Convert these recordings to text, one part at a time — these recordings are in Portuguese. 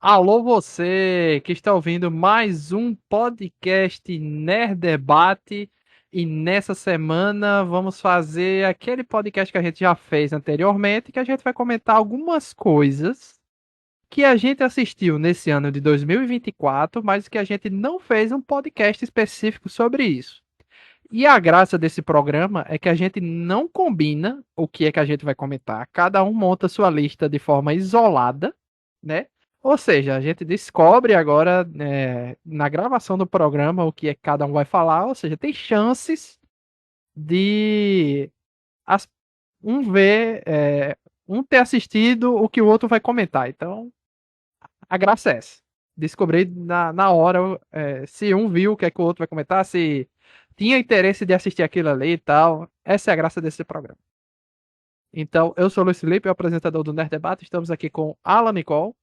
Alô, você que está ouvindo mais um podcast Nerd Debate. E nessa semana vamos fazer aquele podcast que a gente já fez anteriormente, que a gente vai comentar algumas coisas que a gente assistiu nesse ano de 2024, mas que a gente não fez um podcast específico sobre isso. E a graça desse programa é que a gente não combina o que é que a gente vai comentar. Cada um monta sua lista de forma isolada, né? Ou seja, a gente descobre agora, na gravação do programa, o que é que cada um vai falar. Ou seja, tem chances de as- um ver, um ter assistido o que o outro vai comentar. Então, a graça é essa. Descobrir na hora, se um viu o que é que o outro vai comentar, se tinha interesse de assistir aquilo ali e tal. Essa é a graça desse programa. Então, eu sou o Luiz Felipe, o apresentador do Nerd Debate. Estamos aqui com Alan Nicole.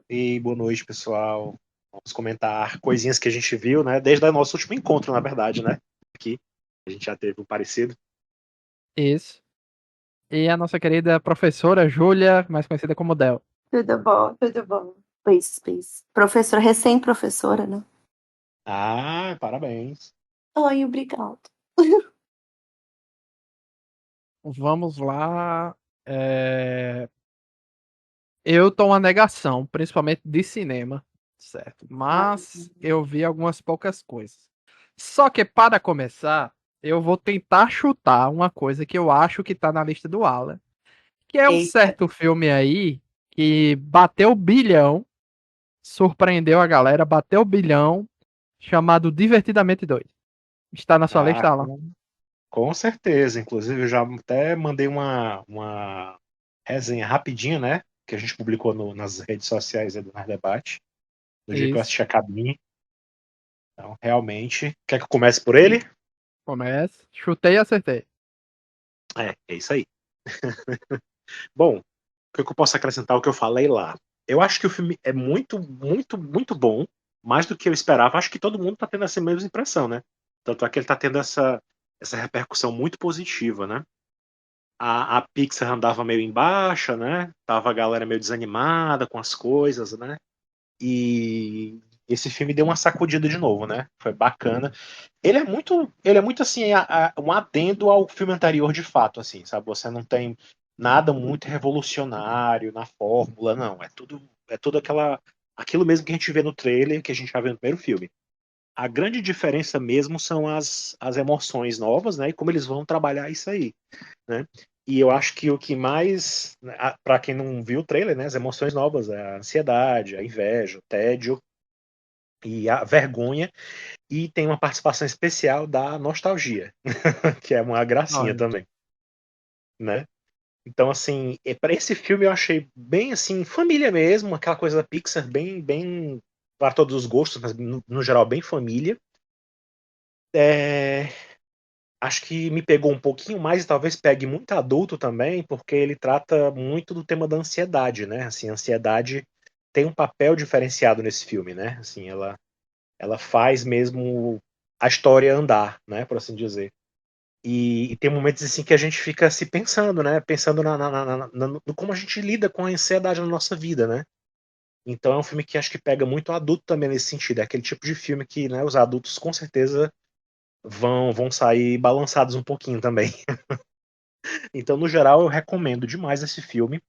E boa noite, pessoal. Vamos comentar coisinhas que a gente viu, né? Desde o nosso último encontro, na verdade, né? Aqui. A gente já teve um parecido. Isso. E a nossa querida professora Júlia, mais conhecida como Del. Tudo bom, tudo bom. Pois. Professora, recém-professora, né? Ah, parabéns. Ai, obrigado. Vamos lá. É, Eu tô uma negação, principalmente de cinema, certo? Mas eu vi algumas poucas coisas. Só que para começar, eu vou tentar chutar uma coisa que eu acho que tá na lista do Alan, que é um Eita. certo filme aí que bateu bilhão, surpreendeu a galera, bateu bilhão, chamado Divertidamente 2. Está na sua Ah, lista, Alan? com certeza. Inclusive, eu já até mandei uma resenha rapidinha, né? Que a gente publicou nas redes sociais aí do Nerd Debate, no dia que eu Isso. assisti a cabine. Então, realmente. Quer que eu comece por ele? Começa. Chutei e acertei. É isso aí. Bom, o que eu posso acrescentar ao que eu falei lá? Eu acho que o filme é muito, muito, muito bom, mais do que eu esperava. Acho que todo mundo está tendo essa mesma impressão, né? Tanto é que ele está tendo essa repercussão muito positiva, né? A Pixar andava meio em baixa, né? Tava a galera meio desanimada com as coisas, né? E esse filme deu uma sacudida de novo, né? Foi bacana. Ele é muito assim, um adendo ao filme anterior de fato, assim, sabe? Você não tem nada muito revolucionário na fórmula, não. É tudo aquilo mesmo que a gente vê no trailer, que a gente já vê no primeiro filme. A grande diferença mesmo são as emoções novas, né? E como eles vão trabalhar isso aí, né? E eu acho que o que mais, para quem não viu o trailer, né? As emoções novas, a ansiedade, a inveja, o tédio e a vergonha, e tem uma participação especial da nostalgia, que é uma gracinha Olha. também, né? Então, assim, para esse filme eu achei bem assim, família mesmo, aquela coisa da Pixar, bem, bem para todos os gostos, mas no geral bem família. É, acho que me pegou um pouquinho mais e talvez pegue muito adulto também, porque ele trata muito do tema da ansiedade, né? Assim, a ansiedade tem um papel diferenciado nesse filme, né? Assim, ela faz mesmo a história andar, né? Por assim dizer. E tem momentos assim que a gente fica se pensando, né? Pensando no como a gente lida com a ansiedade na nossa vida, né? Então é um filme que acho que pega muito adulto também nesse sentido. É aquele tipo de filme que, né, os adultos com certeza vão sair balançados um pouquinho também. Então, no geral, eu recomendo demais esse filme.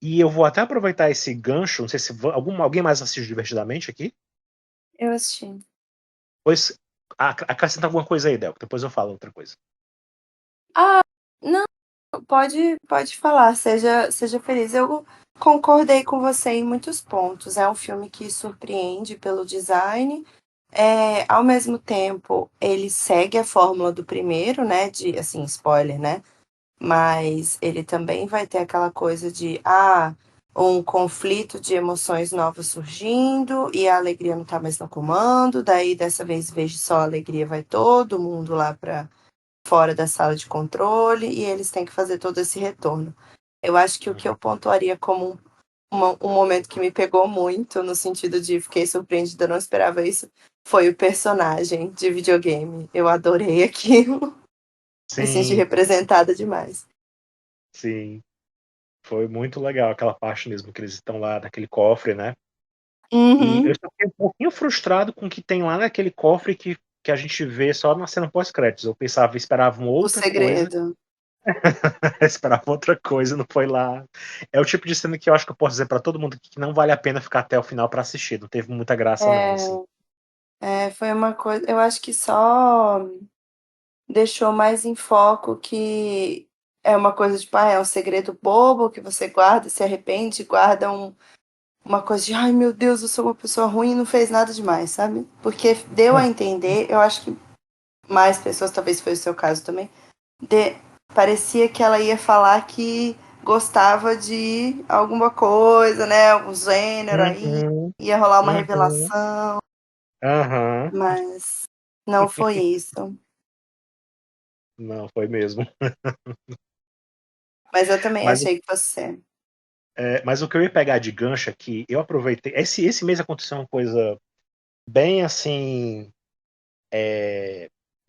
E eu vou até aproveitar esse gancho. Não sei se alguém mais assiste Divertidamente aqui. Eu assisti. Pois acrescenta alguma coisa aí, Del. Depois eu falo outra coisa. Ah, não, pode falar, seja feliz. Eu concordei com você em muitos pontos. É um filme que surpreende pelo design. Ao mesmo tempo, ele segue a fórmula do primeiro, né? De, assim, spoiler, né? Mas ele também vai ter aquela coisa de um conflito de emoções novas surgindo e a alegria não tá mais no comando, daí dessa vez, em vez de só a alegria, vai todo mundo lá para fora da sala de controle e eles têm que fazer todo esse retorno. Eu acho que o que eu pontuaria como um momento que me pegou muito, no sentido de fiquei surpreendida, não esperava isso, foi o personagem de videogame. Eu adorei aquilo, me senti Sim, representada demais. sim. Foi muito legal aquela parte mesmo, que eles estão lá naquele cofre, né? E eu Uhum. só fiquei um pouquinho frustrado com o que tem lá naquele cofre que a gente vê só na cena pós-créditos. Eu pensava, esperava uma O outra coisa, segredo. esperava outra coisa, não foi lá. É o tipo de cena que eu acho que eu posso dizer pra todo mundo que não vale a pena ficar até o final pra assistir. Não teve muita graça, não, assim. Foi uma coisa. Eu acho que só deixou mais em foco que é uma coisa tipo, é um segredo bobo que você guarda, se arrepende, guarda uma coisa de, ai meu Deus, eu sou uma pessoa ruim e não fez nada demais, sabe? Porque deu a entender, eu acho que mais pessoas, talvez foi o seu caso também, de, parecia que ela ia falar que gostava de alguma coisa, né? Algum gênero aí, Uhum, ia rolar uma uhum, revelação, aham. mas não foi isso. Não, foi mesmo. Mas eu também Mas, achei que você. mas o que eu ia pegar de gancho aqui, eu aproveitei. Esse mês aconteceu uma coisa bem assim,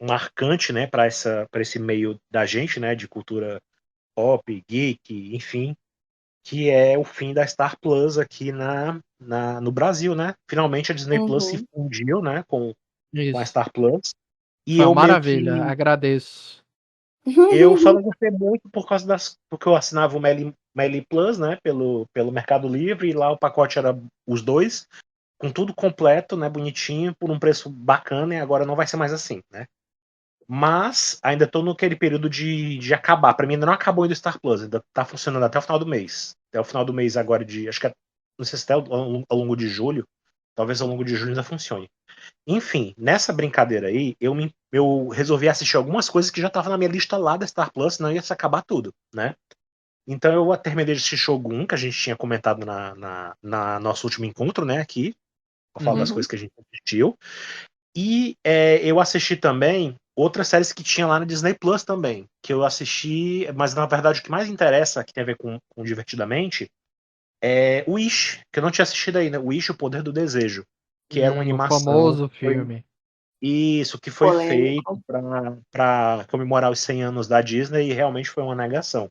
marcante, né, para esse meio da gente, né, de cultura pop, geek, enfim, que é o fim da Star Plus aqui no Brasil, né? Finalmente a Disney Plus se Uhum. fundiu, né, com a Isso. Star Plus. E Foi uma eu meio maravilha. que Agradeço. eu só não gostei muito por causa porque eu assinava o Meli Plus, né, pelo Mercado Livre, e lá o pacote era os dois, com tudo completo, né, bonitinho, por um preço bacana, e agora não vai ser mais assim, né? Mas ainda tô naquele período de acabar. Pra mim ainda não acabou ainda o Star Plus, ainda tá funcionando até o final do mês. Até o final do mês agora acho que não sei se até ao longo de julho, talvez ao longo de julho ainda funcione. Enfim, nessa brincadeira aí, eu resolvi assistir algumas coisas que já estavam na minha lista lá da Star Plus, senão ia se acabar tudo, né? Então eu terminei de assistir Shogun, que a gente tinha comentado na nosso último encontro, né, aqui, pra falar das Uhum. Uhum. coisas que a gente assistiu. E eu assisti também outras séries que tinha lá na Disney Plus também, que eu assisti, mas na verdade o que mais interessa, que tem a ver com Divertidamente, é o Wish, que eu não tinha assistido ainda, o Wish, O Poder do Desejo, que era uma O animação, famoso filme. isso, que foi feito Polêmico. para comemorar os 100 anos da Disney e realmente foi uma negação.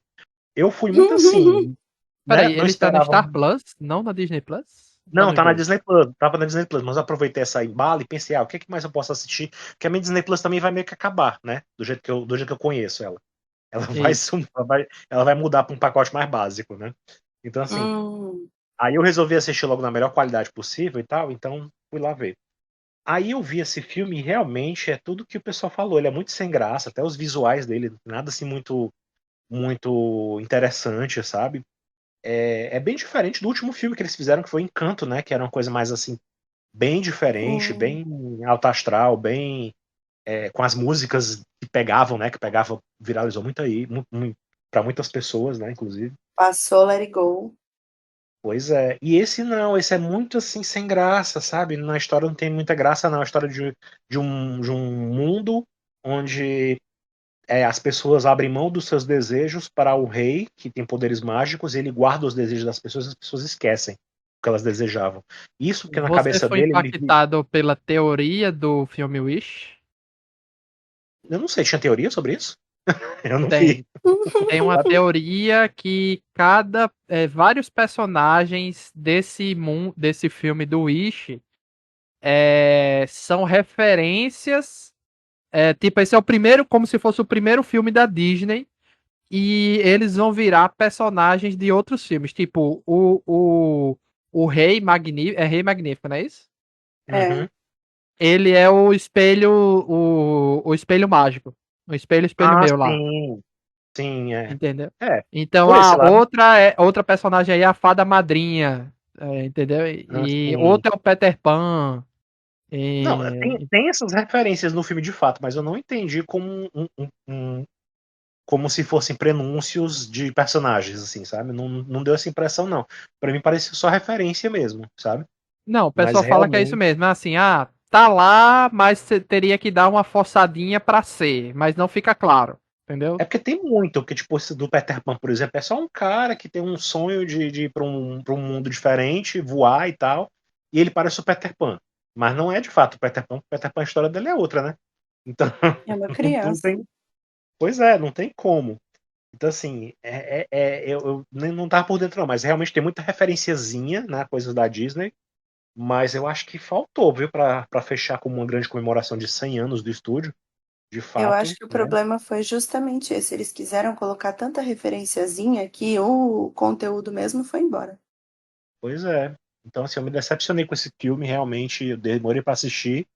Eu fui muito assim, né? Peraí, Não ele tá no esperava. Star Plus, não na Disney Plus? Tá Não, nos tá na dois. Disney Plus, tava na Disney Plus, mas eu aproveitei essa embala e pensei, o que mais eu posso assistir? Porque a minha Disney Plus também vai meio que acabar, né? Do jeito que eu conheço ela. Ela vai Isso. sumir, ela vai mudar para um pacote mais básico, né? Então, assim, Hum, aí eu resolvi assistir logo na melhor qualidade possível e tal, então fui lá ver. Aí eu vi esse filme e realmente é tudo que o pessoal falou. Ele é muito sem graça, até os visuais dele, nada assim muito interessante, sabe? É bem diferente do último filme que eles fizeram, que foi Encanto, né? Que era uma coisa mais assim, bem diferente, sim. bem alto astral, bem com as músicas que pegavam, né? Que pegava, viralizou muito aí, para muitas pessoas, né? Inclusive. Passou, let it go. Pois é. E esse não, esse é muito assim, sem graça, sabe? Na história não tem muita graça, não. É a história de um mundo onde as pessoas abrem mão dos seus desejos para o rei, que tem poderes mágicos, e ele guarda os desejos das pessoas e as pessoas esquecem o que elas desejavam. Isso porque na Você cabeça foi dele, impactado pela teoria do filme Wish? eu não sei, tinha teoria sobre isso? Eu não vi. Tem. Tem uma teoria que vários personagens desse filme do Wish são referências. Tipo, esse é o primeiro, como se fosse o primeiro filme da Disney. E eles vão virar personagens de outros filmes. Tipo, o Rei Magnífico. É Rei Magnífico, não é isso? É. Uhum. Ele é o espelho. O espelho mágico. O espelho Ah, meu lá. sim. Sim, é. Entendeu? É, Então por a esse lado, outra personagem aí é a Fada Madrinha. Entendeu? E assim. outro é o Peter Pan. Não, E, tem essas referências no filme de fato, mas eu não entendi como como se fossem prenúncios de personagens, assim, sabe? Não, não deu essa impressão, não. Pra mim parecia só referência mesmo, sabe? não, o Mas pessoal fala que é isso realmente. mesmo. É assim, tá lá, mas você teria que dar uma forçadinha pra ser, mas não fica claro, entendeu? É porque tem muito, porque, tipo, esse do Peter Pan, por exemplo, é só um cara que tem um sonho de ir pra um mundo diferente, voar e tal, e ele parece o Peter Pan. Mas não é de fato o Peter Pan, a história dele é outra, né? Então, É uma não criança. tem. Pois é, não tem como. Então, assim, eu não tava por dentro, não, mas realmente tem muita referenciazinha na coisa da Disney. Mas eu acho que faltou, viu, pra fechar como uma grande comemoração de 100 anos do estúdio, de Eu acho fato, que o né? problema foi justamente esse. Eles quiseram colocar tanta referenciazinha que o conteúdo mesmo foi embora. Pois é. Então, assim, eu me decepcionei com esse filme, realmente, eu demorei pra assistir,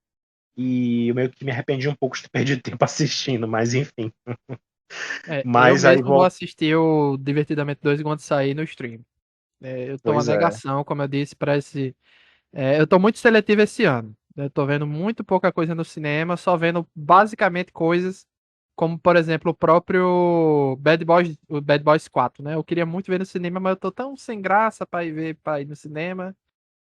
e eu meio que me arrependi um pouco de ter perdido tempo assistindo, mas enfim. Eu Mas aí mesmo vou volta. assistir o Divertidamente 2 quando sair no stream. Eu tô uma Pois é. negação, como eu disse, para esse. Eu tô muito seletivo esse ano. Eu tô vendo muito pouca coisa no cinema, só vendo basicamente coisas como, por exemplo, o próprio o Bad Boys 4, né? Eu queria muito ver no cinema, mas eu tô tão sem graça para ir no cinema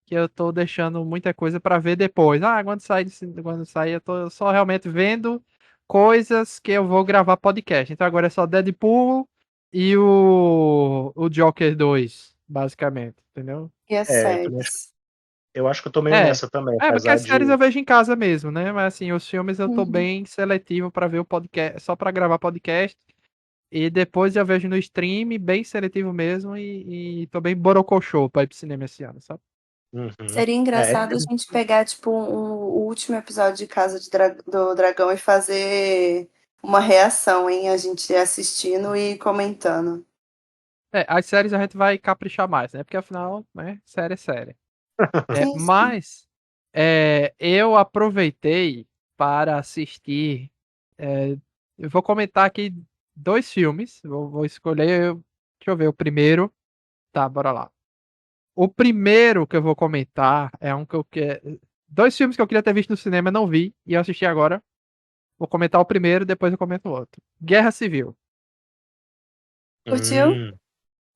que eu tô deixando muita coisa pra ver depois. Quando sair, eu tô só realmente vendo coisas que eu vou gravar podcast. Então agora é só Deadpool e o Joker 2, basicamente, entendeu? E as Eu também acho, séries? eu acho que eu tô meio É. nessa também, Porque apesar as séries de. eu vejo em casa mesmo, né? Mas assim, os filmes eu tô Uhum. bem seletivo pra ver o podcast, só pra gravar podcast. E depois eu vejo no stream, bem seletivo mesmo, e tô bem borocochô pra ir pro cinema esse ano, sabe? Uhum. Seria engraçado a gente pegar, tipo, o último episódio de Casa do Dragão e fazer uma reação, hein? A gente assistindo e comentando. As séries a gente vai caprichar mais, né? Porque afinal, né, série é série. Sim, sim. Eu aproveitei para assistir. Eu vou comentar aqui dois filmes. Vou escolher. Deixa eu ver o primeiro. Tá, bora lá. O primeiro que eu vou comentar é um que eu quero. Dois filmes que eu queria ter visto no cinema, não vi, e eu assisti agora. Vou comentar o primeiro, depois eu comento o outro. Guerra Civil. Curtiu? Hum,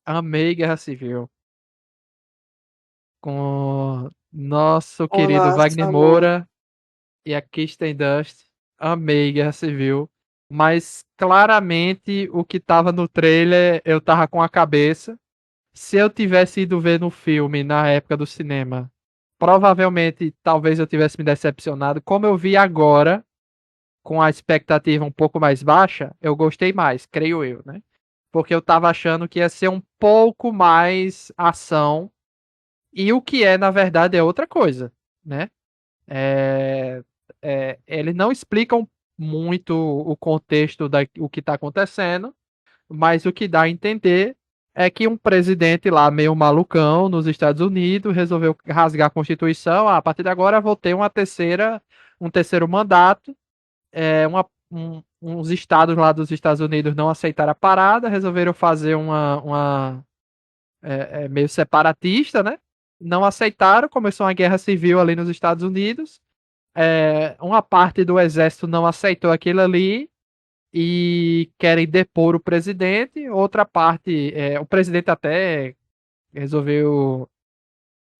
Amei Guerra Civil. Com nosso O querido nosso Wagner amor. Moura e a Kirsten Dunst. Amei Guerra Civil. Mas claramente o que tava no trailer eu tava com a cabeça. Se eu tivesse ido ver no filme na época do cinema, provavelmente talvez eu tivesse me decepcionado. Como eu vi agora, com a expectativa um pouco mais baixa, eu gostei mais, creio eu, né? Porque eu tava achando que ia ser um pouco mais ação. E o que é, na verdade, é outra coisa, né? É, eles não explicam muito o contexto da o que está acontecendo, mas o que dá a entender é que um presidente lá, meio malucão, nos Estados Unidos, resolveu rasgar a Constituição. A partir de agora vou ter um terceiro mandato. Uns estados lá dos Estados Unidos não aceitaram a parada, resolveram fazer meio separatista, né? Não aceitaram, começou uma guerra civil ali nos Estados Unidos. Uma parte do exército não aceitou aquilo ali e querem depor o presidente. Outra parte, o presidente até resolveu,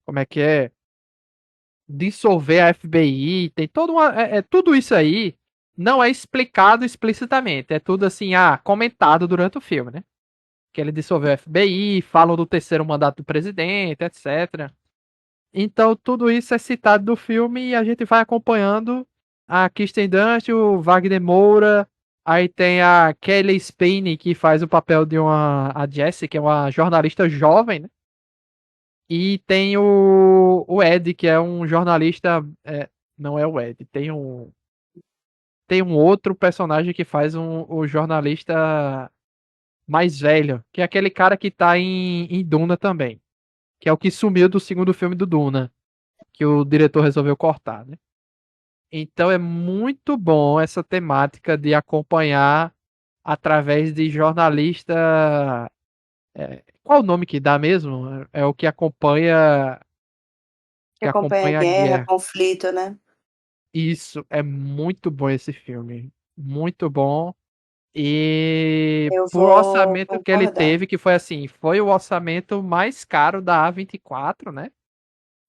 como é que é, dissolver a FBI. Tem tudo isso aí não é explicado explicitamente. É tudo assim, comentado durante o filme, né? Que ele dissolveu a FBI, falam do terceiro mandato do presidente, etc. Então, tudo isso é citado do filme e a gente vai acompanhando a Kirsten Dunst, o Wagner Moura, aí tem a Kelly Spain, que faz o papel de a Jessie, que é uma jornalista jovem, né? E tem o Ed, que é um jornalista. Não é o Ed, tem um outro personagem que faz o jornalista mais velho, que é aquele cara que tá em Duna também, que é o que sumiu do segundo filme do Duna, que o diretor resolveu cortar, né? Então é muito bom essa temática de acompanhar através de jornalista. Qual o nome que dá mesmo? É o Que que acompanha a acompanha a guerra, guerra. conflito, né? Isso é muito bom esse filme, muito bom. E Eu por vou orçamento que ele concordar. teve, que foi assim, foi o orçamento mais caro da A24, né?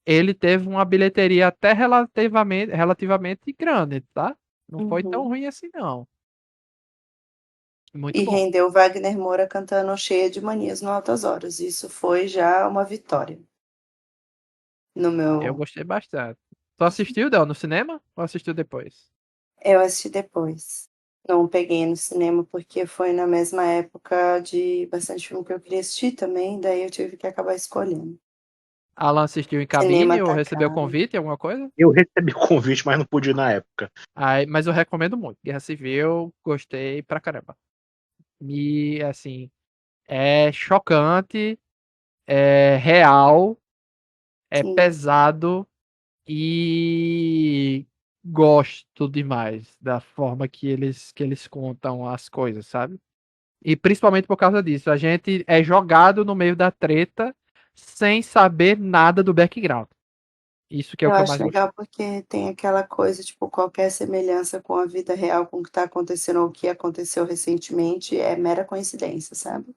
Ele teve uma bilheteria até relativamente grande, tá? Não foi tão Uhum. ruim assim, não. Muito E bom. rendeu Wagner Moura cantando Cheia de Manias no Altas Horas. Isso foi já uma vitória no Eu meu. gostei bastante. Tu assistiu, Del, no cinema? Ou assistiu depois? Eu assisti depois. Não peguei no cinema porque foi na mesma época de bastante filme que eu queria assistir também, daí eu tive que acabar escolhendo. Alan assistiu em Cinema cabine ou tá recebeu caro. convite, alguma coisa? Eu recebi o convite, mas não pude ir na época. Mas eu recomendo muito. Guerra Civil, gostei pra caramba. E, assim, é chocante, é real, é Sim, pesado e gosto demais da forma que eles contam as coisas, sabe? E principalmente por causa disso, a gente é jogado no meio da treta sem saber nada do background. Isso que é o eu que eu mais acho gostei. legal porque tem aquela coisa, tipo, qualquer semelhança com a vida real, com o que tá acontecendo ou o que aconteceu recentemente é mera coincidência, sabe?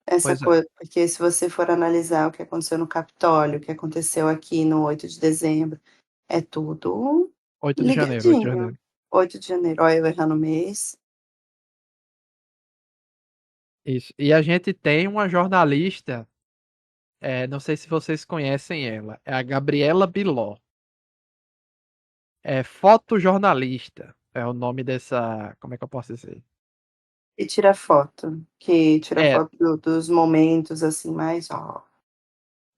Essa Pois é, coisa, porque se você for analisar o que aconteceu no Capitólio, o que aconteceu aqui no 8 de dezembro, é tudo 8 de janeiro, 8 de ligadinho. janeiro. 8 de janeiro, olha eu errando o mês. Isso. E a gente tem uma jornalista, não sei se vocês conhecem ela, é a Gabriela Biló. É fotojornalista, é o nome dessa, como é que eu posso dizer? E tira foto, que tira É, foto dos momentos, assim, mais ó.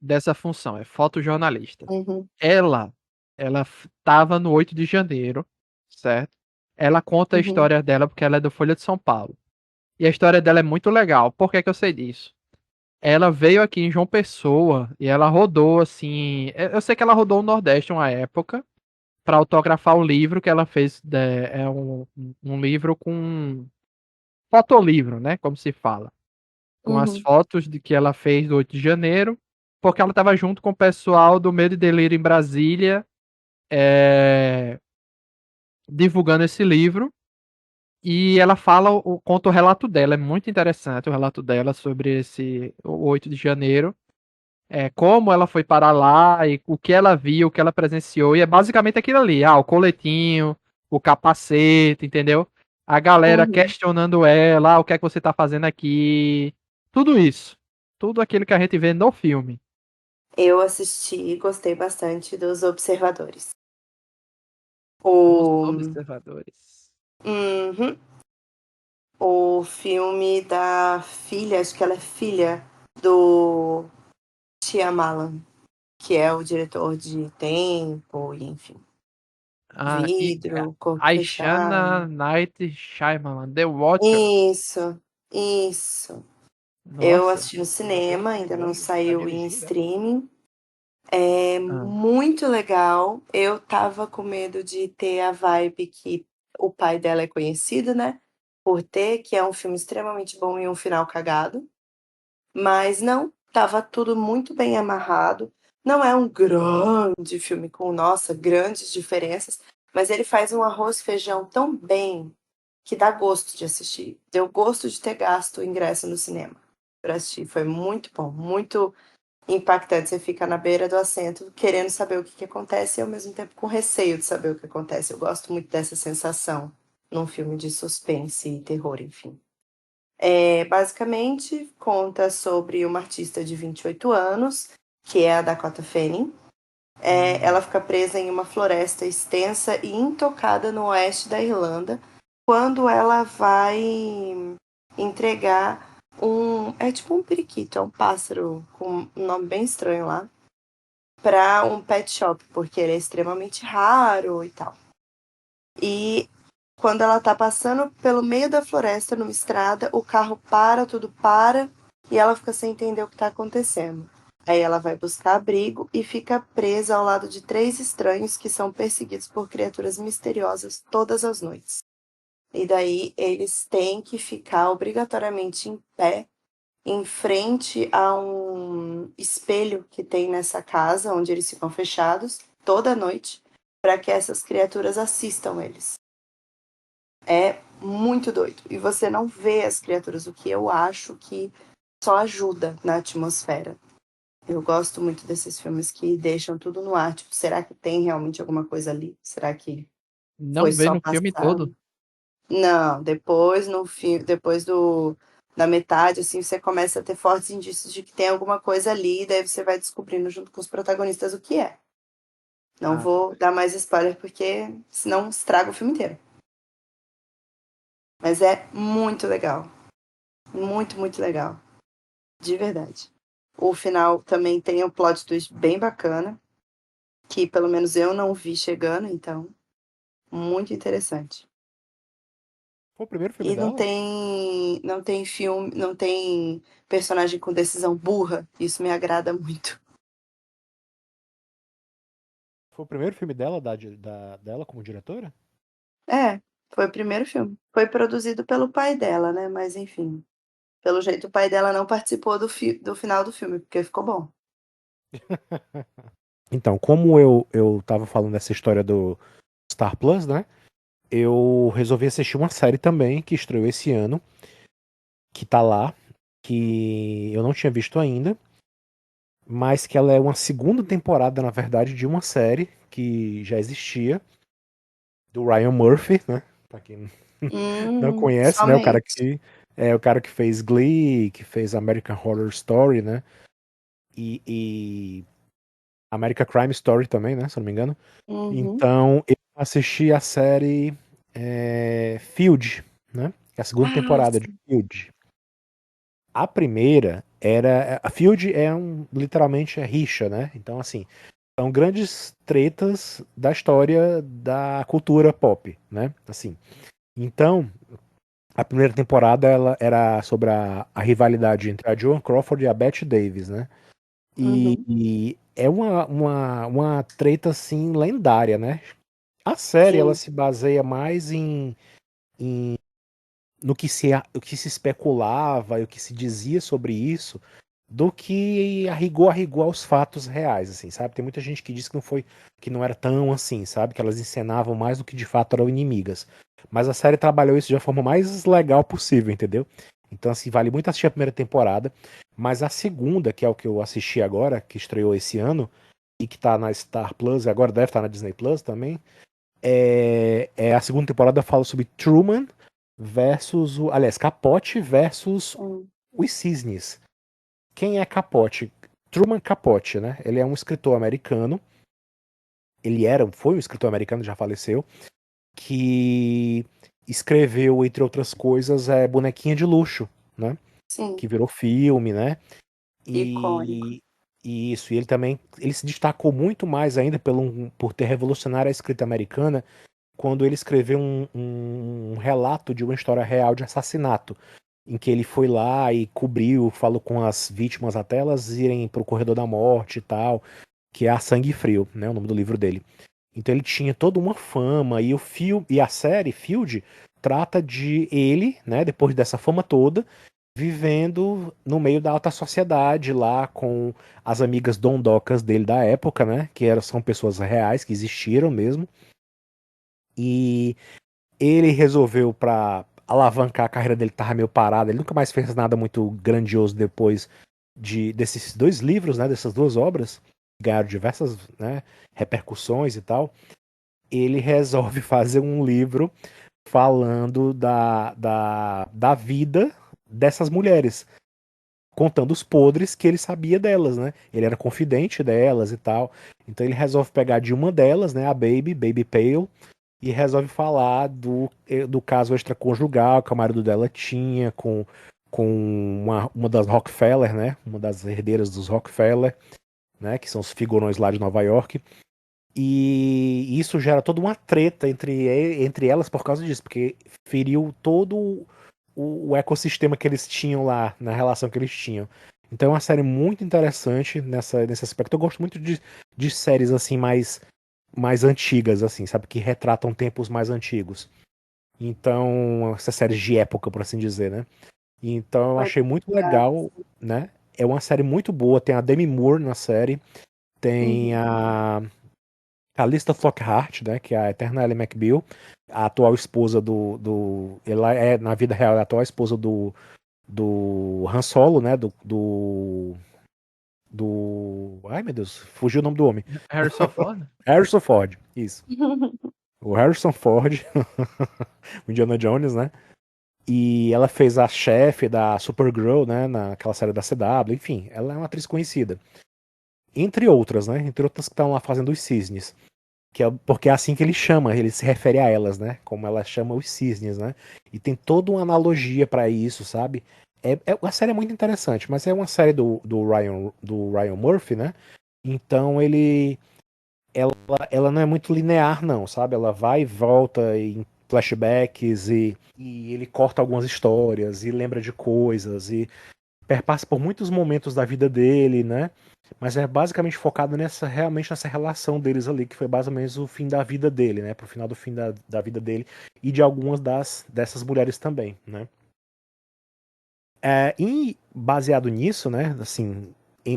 dessa função, é fotojornalista. Uhum, Ela, ela estava no 8 de janeiro, certo? Ela conta a uhum, história dela porque ela é do Folha de São Paulo. E a história dela é muito legal. Por que que eu sei disso? Ela veio aqui em João Pessoa e ela rodou assim. Eu sei que ela rodou o Nordeste uma época para autografar o livro que ela fez. É um livro com fotolivro, né? Como se fala. Com as uhum. fotos de que ela fez do 8 de janeiro, porque ela estava junto com o pessoal do Medo e Delírio em Brasília, é, divulgando esse livro. E ela fala, conta o relato dela, é muito interessante o relato dela sobre o 8 de janeiro. Como ela foi parar lá e o que ela viu, o que ela presenciou. E é basicamente aquilo ali: o coletinho, o capacete, entendeu? A galera Uhum. questionando ela: o que é que você tá fazendo aqui? Tudo isso. Tudo aquilo que a gente vê no filme. Eu assisti e gostei bastante dos Observadores. Os O observadores. uhum. O filme da filha, acho que ela é filha do Shyamalan, que é o diretor de Tempo e enfim, E Vidro, Corpo Aishana Fechado. Night Shyamalan, The Watcher. Isso, isso. Eu Nossa. assisti no cinema, ainda não saiu em streaming. É Ah, muito legal. Eu tava com medo de ter a vibe que o pai dela é conhecido, né? Por ter, que é um filme extremamente bom e um final cagado. Mas não, tava tudo muito bem amarrado. Não é um grande filme com, nossa, grandes diferenças, mas ele faz um arroz e feijão tão bem que dá gosto de assistir. Deu gosto de ter gasto o ingresso no cinema para assistir. Foi muito bom, muito impactante. Você fica na beira do assento querendo saber o que acontece e ao mesmo tempo com receio de saber o que acontece. Eu gosto muito dessa sensação num filme de suspense e terror, enfim. Basicamente, conta sobre uma artista de 28 anos, que é a Dakota Fanning. Ela fica presa em uma floresta extensa e intocada no oeste da Irlanda, quando ela vai entregar é tipo um periquito, é um pássaro com um nome bem estranho lá, para um pet shop, porque ele é extremamente raro e tal. E quando ela tá passando pelo meio da floresta, numa estrada, o carro para, tudo para, e ela fica sem entender o que tá acontecendo. Aí ela vai buscar abrigo e fica presa ao lado de três estranhos que são perseguidos por criaturas misteriosas todas as noites. E daí eles têm que ficar obrigatoriamente em pé, em frente a um espelho que tem nessa casa, onde eles ficam fechados toda noite, para que essas criaturas assistam eles. É muito doido. E você não vê as criaturas, o que eu acho que só ajuda na atmosfera. Eu gosto muito desses filmes que deixam tudo no ar. Tipo, será que tem realmente alguma coisa ali? Será que não foi vê só no filme todo. passado? Não, depois no fim, depois da metade, assim, você começa a ter fortes indícios de que tem alguma coisa ali, e daí você vai descobrindo junto com os protagonistas o que é. Não vou dar mais spoiler, porque senão estraga o filme inteiro. Mas é muito legal. Muito, muito legal. De verdade. O final também tem um plot twist bem bacana, que pelo menos eu não vi chegando, então, muito interessante. Foi o primeiro filme E dela? não tem filme, não tem personagem com decisão burra. Isso me agrada muito. Foi o primeiro filme dela, dela como diretora? É, foi o primeiro filme. Foi produzido pelo pai dela, né? Mas enfim. Pelo jeito, o pai dela não participou do final do filme, porque ficou bom. Então, como eu tava falando dessa história do Star Plus, né? Eu resolvi assistir uma série também que estreou esse ano, que tá lá, que eu não tinha visto ainda, mas que ela é uma segunda temporada, na verdade, de uma série que já existia, do Ryan Murphy, né? Pra quem não conhece, né? Somente. O cara que fez Glee, que fez American Horror Story, né? E American Crime Story também, né? Se eu não me engano. Uhum. Então, eu assisti a série Field, né? Que é a segunda Ah, temporada de sim. Field. A primeira era. A Field literalmente é rixa, né? Então, assim, são grandes tretas da história da cultura pop, né? Assim. Então, a primeira temporada ela era sobre a rivalidade entre a Joan Crawford e a Bette Davis, né? Uhum. E é uma treta assim lendária, né? A série ela Sim. se baseia mais no que se especulava e o que se dizia sobre isso do que a rigor aos fatos reais, assim, sabe? Tem muita gente que diz que não foi, que não era tão assim, sabe? Que elas encenavam mais do que de fato eram inimigas. Mas a série trabalhou isso de uma forma mais legal possível, entendeu? Então, assim, vale muito assistir a primeira temporada, mas a segunda, que é o que eu assisti agora, que estreou esse ano, e que tá na Star Plus, e agora deve estar na Disney Plus também, a segunda temporada fala sobre Truman versus aliás, Capote versus Hum. os Cisnes. Quem é Capote? Truman Capote, né? Ele é um escritor americano. Foi um escritor americano, já faleceu, que escreveu, entre outras coisas, Bonequinha de Luxo, né? Sim. Que virou filme, né? Icônico. E isso, e ele se destacou muito mais ainda por ter revolucionado a escrita americana quando ele escreveu um relato de uma história real de assassinato, em que ele foi lá e cobriu, falou com as vítimas até elas irem pro corredor da morte e tal, que é A Sangue Frio, né, o nome do livro dele. Então ele tinha toda uma fama e e a série Field trata de ele, né, depois dessa fama toda, vivendo no meio da alta sociedade lá com as amigas dondocas dele da época, né, são pessoas reais que existiram mesmo. E ele resolveu, pra alavancar a carreira dele, que tava meio parada. Ele nunca mais fez nada muito grandioso depois desses dois livros, né? Dessas duas obras, que ganharam diversas, né, repercussões e tal. Ele resolve fazer um livro falando da vida dessas mulheres, contando os podres que ele sabia delas, né? Ele era confidente delas e tal. Então ele resolve pegar de uma delas, né? A Baby Pale, e resolve falar do caso extraconjugal que o marido dela tinha com uma das Rockefeller, né? Uma das herdeiras dos Rockefeller, né? Que são os figurões lá de Nova York. E isso gera toda uma treta entre elas por causa disso, porque feriu todo o ecossistema que eles tinham lá, na relação que eles tinham. Então é uma série muito interessante nesse aspecto. Eu gosto muito de séries assim mais antigas, assim, sabe? Que retratam tempos mais antigos. Então, essas séries de época, por assim dizer, né? Então, eu Foi achei muito legal. legal, né? É uma série muito boa. Tem a Demi Moore na série, tem Uhum. a Calista Flockhart, né? Que é a eterna Ally McBeal, a atual esposa ela é, na vida real, a atual esposa do Han Solo, né? Ai, meu Deus, fugiu o nome do homem. Harrison Ford? Harrison Ford, isso. O Harrison Ford, o Indiana Jones, né? E ela fez a chefe da Supergirl, né? Naquela série da CW, enfim, ela é uma atriz conhecida. entre outras, né? Entre outras que estão lá fazendo os cisnes. Porque é assim que ele chama, ele se refere a elas, né? Como ela chama os cisnes, né? E tem toda uma analogia pra isso, sabe? A série é muito interessante, mas é uma série do Ryan Murphy, né? Então ela não é muito linear, não, sabe? Ela vai e volta em flashbacks e ele corta algumas histórias e lembra de coisas e perpassa por muitos momentos da vida dele, né? Mas é basicamente focado realmente nessa relação deles ali, que foi basicamente o fim da vida dele, né? Pro final do fim da vida dele e de algumas dessas mulheres também, né? E baseado nisso, né? Assim,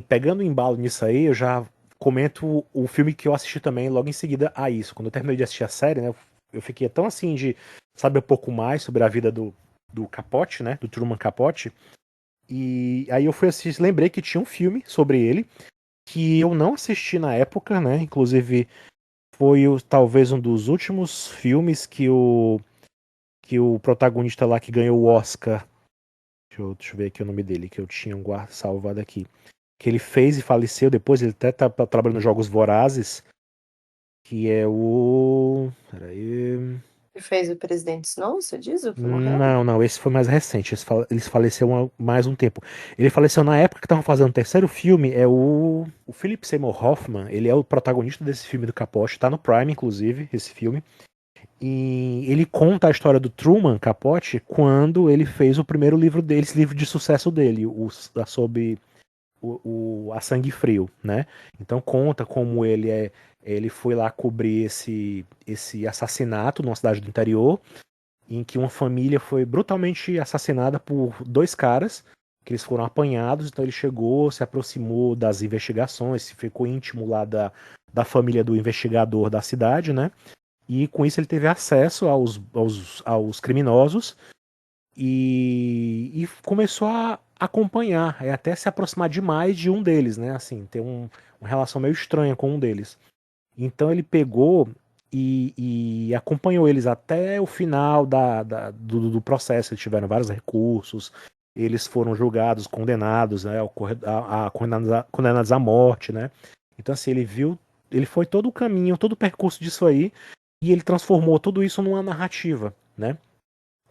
pegando o embalo nisso aí, eu já comento o filme que eu assisti também logo em seguida a isso. Quando eu terminei de assistir a série, né? Eu fiquei tão assim de saber um pouco mais sobre a vida do Capote, né? Do Truman Capote. E aí eu fui assistir, lembrei que tinha um filme sobre ele, que eu não assisti na época, né? Inclusive foi talvez um dos últimos filmes que o protagonista lá que ganhou o Oscar, deixa eu ver aqui o nome dele, que eu tinha salvado aqui, que ele fez e faleceu depois, ele até tá trabalhando nos Jogos Vorazes, que é o... Peraí... Que fez o Presidente Snow, você diz? O que morreu? Não, esse foi mais recente. Ele faleceu há mais um tempo. Ele faleceu na época que estavam fazendo o terceiro filme. É o Philip Seymour Hoffman. Ele é o protagonista desse filme do Capote. Tá no Prime, inclusive, esse filme. E ele conta a história do Truman Capote quando ele fez o primeiro livro dele, esse livro de sucesso dele, sobre a Sangue Frio, né? Então conta como ele foi lá cobrir esse assassinato numa cidade do interior em que uma família foi brutalmente assassinada por dois caras, que eles foram apanhados, então ele chegou, se aproximou das investigações, ficou íntimo lá da família do investigador da cidade, né? E com isso ele teve acesso aos criminosos e começou a acompanhar, até se aproximar demais de um deles, né? Assim, ter uma relação meio estranha com um deles. Então ele pegou e acompanhou eles até o final do processo. Eles tiveram vários recursos, eles foram julgados, condenados, né, condenados à morte, né? Então assim, ele foi todo o caminho, todo o percurso disso aí, e ele transformou tudo isso numa narrativa, né?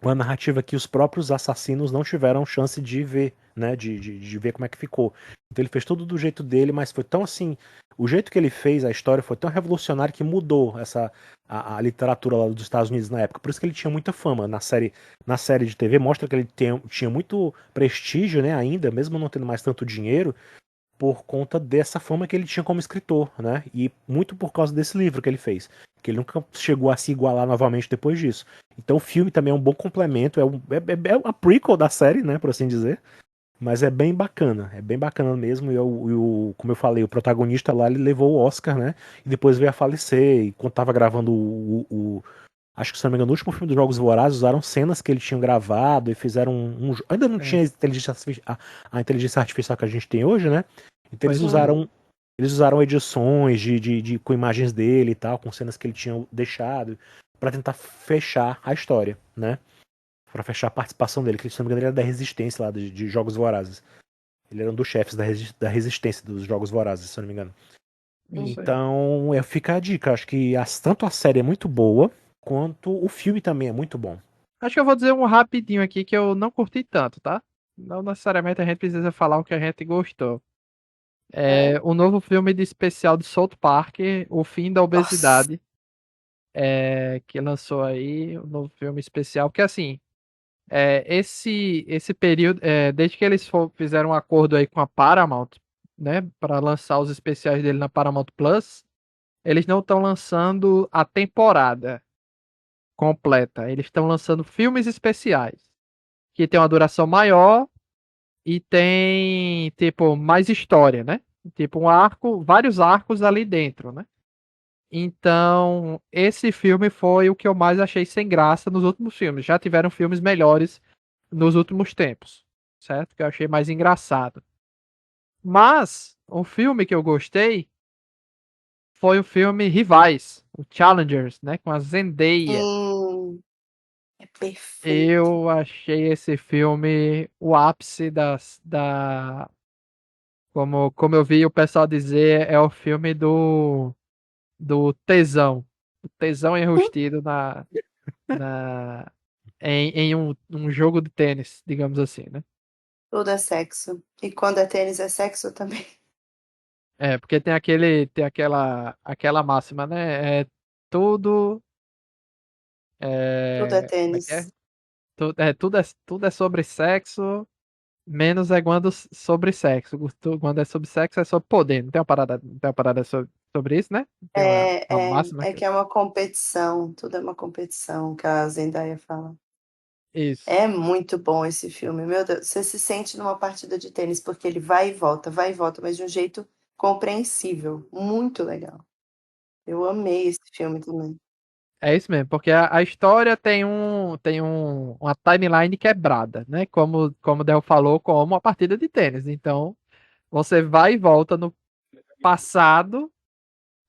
Uma narrativa que os próprios assassinos não tiveram chance de ver, né? De ver como é que ficou. Então ele fez tudo do jeito dele, mas foi tão assim. O jeito que ele fez a história foi tão revolucionário que mudou a literatura lá dos Estados Unidos na época. Por isso que ele tinha muita fama. Na série de TV mostra que ele tinha muito prestígio, né? Ainda, mesmo não tendo mais tanto dinheiro, por conta dessa fama que ele tinha como escritor, né? E muito por causa desse livro que ele fez, que ele nunca chegou a se igualar novamente depois disso. Então o filme também é um bom complemento, é a prequel da série, né, por assim dizer, mas é bem bacana mesmo. Como eu falei, o protagonista lá ele levou o Oscar, né? E depois veio a falecer. E quando tava gravando acho que se não me engano, no último filme dos Jogos Vorazes, usaram cenas que eles tinham gravado e fizeram ainda não tinha a inteligência artificial que a gente tem hoje, né? Então eles Pois é. usaram edições com imagens dele e tal, com cenas que ele tinha deixado, pra tentar fechar a história, né? Pra fechar a participação dele, que se não me engano ele era da Resistência lá, de Jogos Vorazes. Ele era um dos chefes da Resistência dos Jogos Vorazes, se eu não me engano. Isso aí. Então, fica a dica. Acho que tanto a série é muito boa, quanto o filme também é muito bom. Acho que eu vou dizer um rapidinho aqui que eu não curti tanto, tá? Não necessariamente a gente precisa falar o que a gente gostou. É. O novo filme de especial de South Park, O Fim da Nossa. Obesidade, que lançou aí, o novo filme especial, porque assim, esse período, desde que eles fizeram um acordo aí com a Paramount, né, para lançar os especiais dele na Paramount Plus, eles não estão lançando a temporada completa, eles estão lançando filmes especiais, que tem uma duração maior e tem, tipo, mais história, né? Tipo, vários arcos ali dentro, né? Então, esse filme foi o que eu mais achei sem graça nos últimos filmes. Já tiveram filmes melhores nos últimos tempos, certo? Que eu achei mais engraçado. Mas, o filme que eu gostei foi o filme Rivais, o Challengers, né? Com a Zendaya. Sim, é perfeito. Eu achei esse filme o ápice Como eu vi o pessoal dizer, é o filme do tesão. O tesão enrustido na, em um jogo de tênis, digamos assim, né? Tudo é sexo. E quando é tênis é sexo também. É, porque tem aquela máxima, né? Tudo, Tudo é como é que é? tênis. Tudo é sobre sexo, menos é quando sobre sexo. Quando é sobre sexo é sobre poder. Não tem uma parada sobre isso, né? Não tem uma máxima É que. que é uma competição. Tudo é uma competição, que a Zendaya fala. Isso. É muito bom esse filme, meu Deus. Você se sente numa partida de tênis, porque ele vai e volta, mas de um jeito compreensível. Muito legal. Eu amei esse filme também. É isso mesmo, porque a história uma timeline quebrada, né? Como o Del falou, como uma partida de tênis. Então, você vai e volta no passado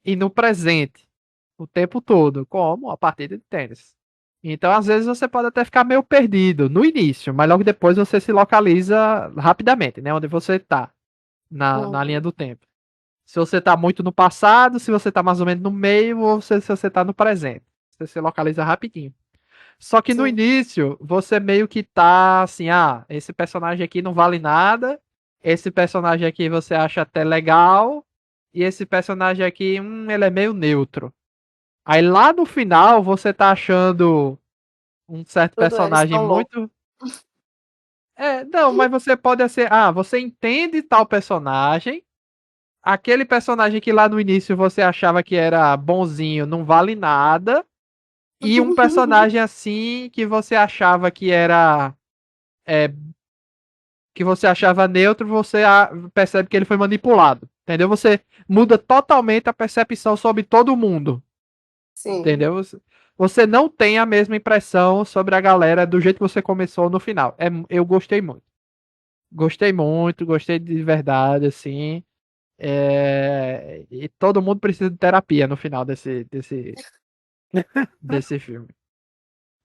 e no presente o tempo todo, como uma partida de tênis. Então, às vezes, você pode até ficar meio perdido no início, mas logo depois você se localiza rapidamente, né? Onde você está na linha Uhum. do tempo. Se você está muito no passado, se você está mais ou menos no meio, ou se você está no presente. Você se localiza rapidinho. Só que no Sim. início, você meio que tá assim, esse personagem aqui não vale nada, esse personagem aqui você acha até legal, e esse personagem aqui, ele é meio neutro. Aí lá no final, você tá achando um certo Tudo eles personagem estão loucos. muito. Não, mas você pode ser. Você entende tal personagem, aquele personagem que lá no início você achava que era bonzinho, não vale nada, e um personagem assim que você achava que era é, que você achava neutro, você percebe que ele foi manipulado. Entendeu? Você muda totalmente a percepção sobre todo mundo. Sim. Entendeu? Você não tem a mesma impressão sobre a galera do jeito que você começou no final. Eu gostei muito. Gostei muito, gostei de verdade, assim. E todo mundo precisa de terapia no final desse filme.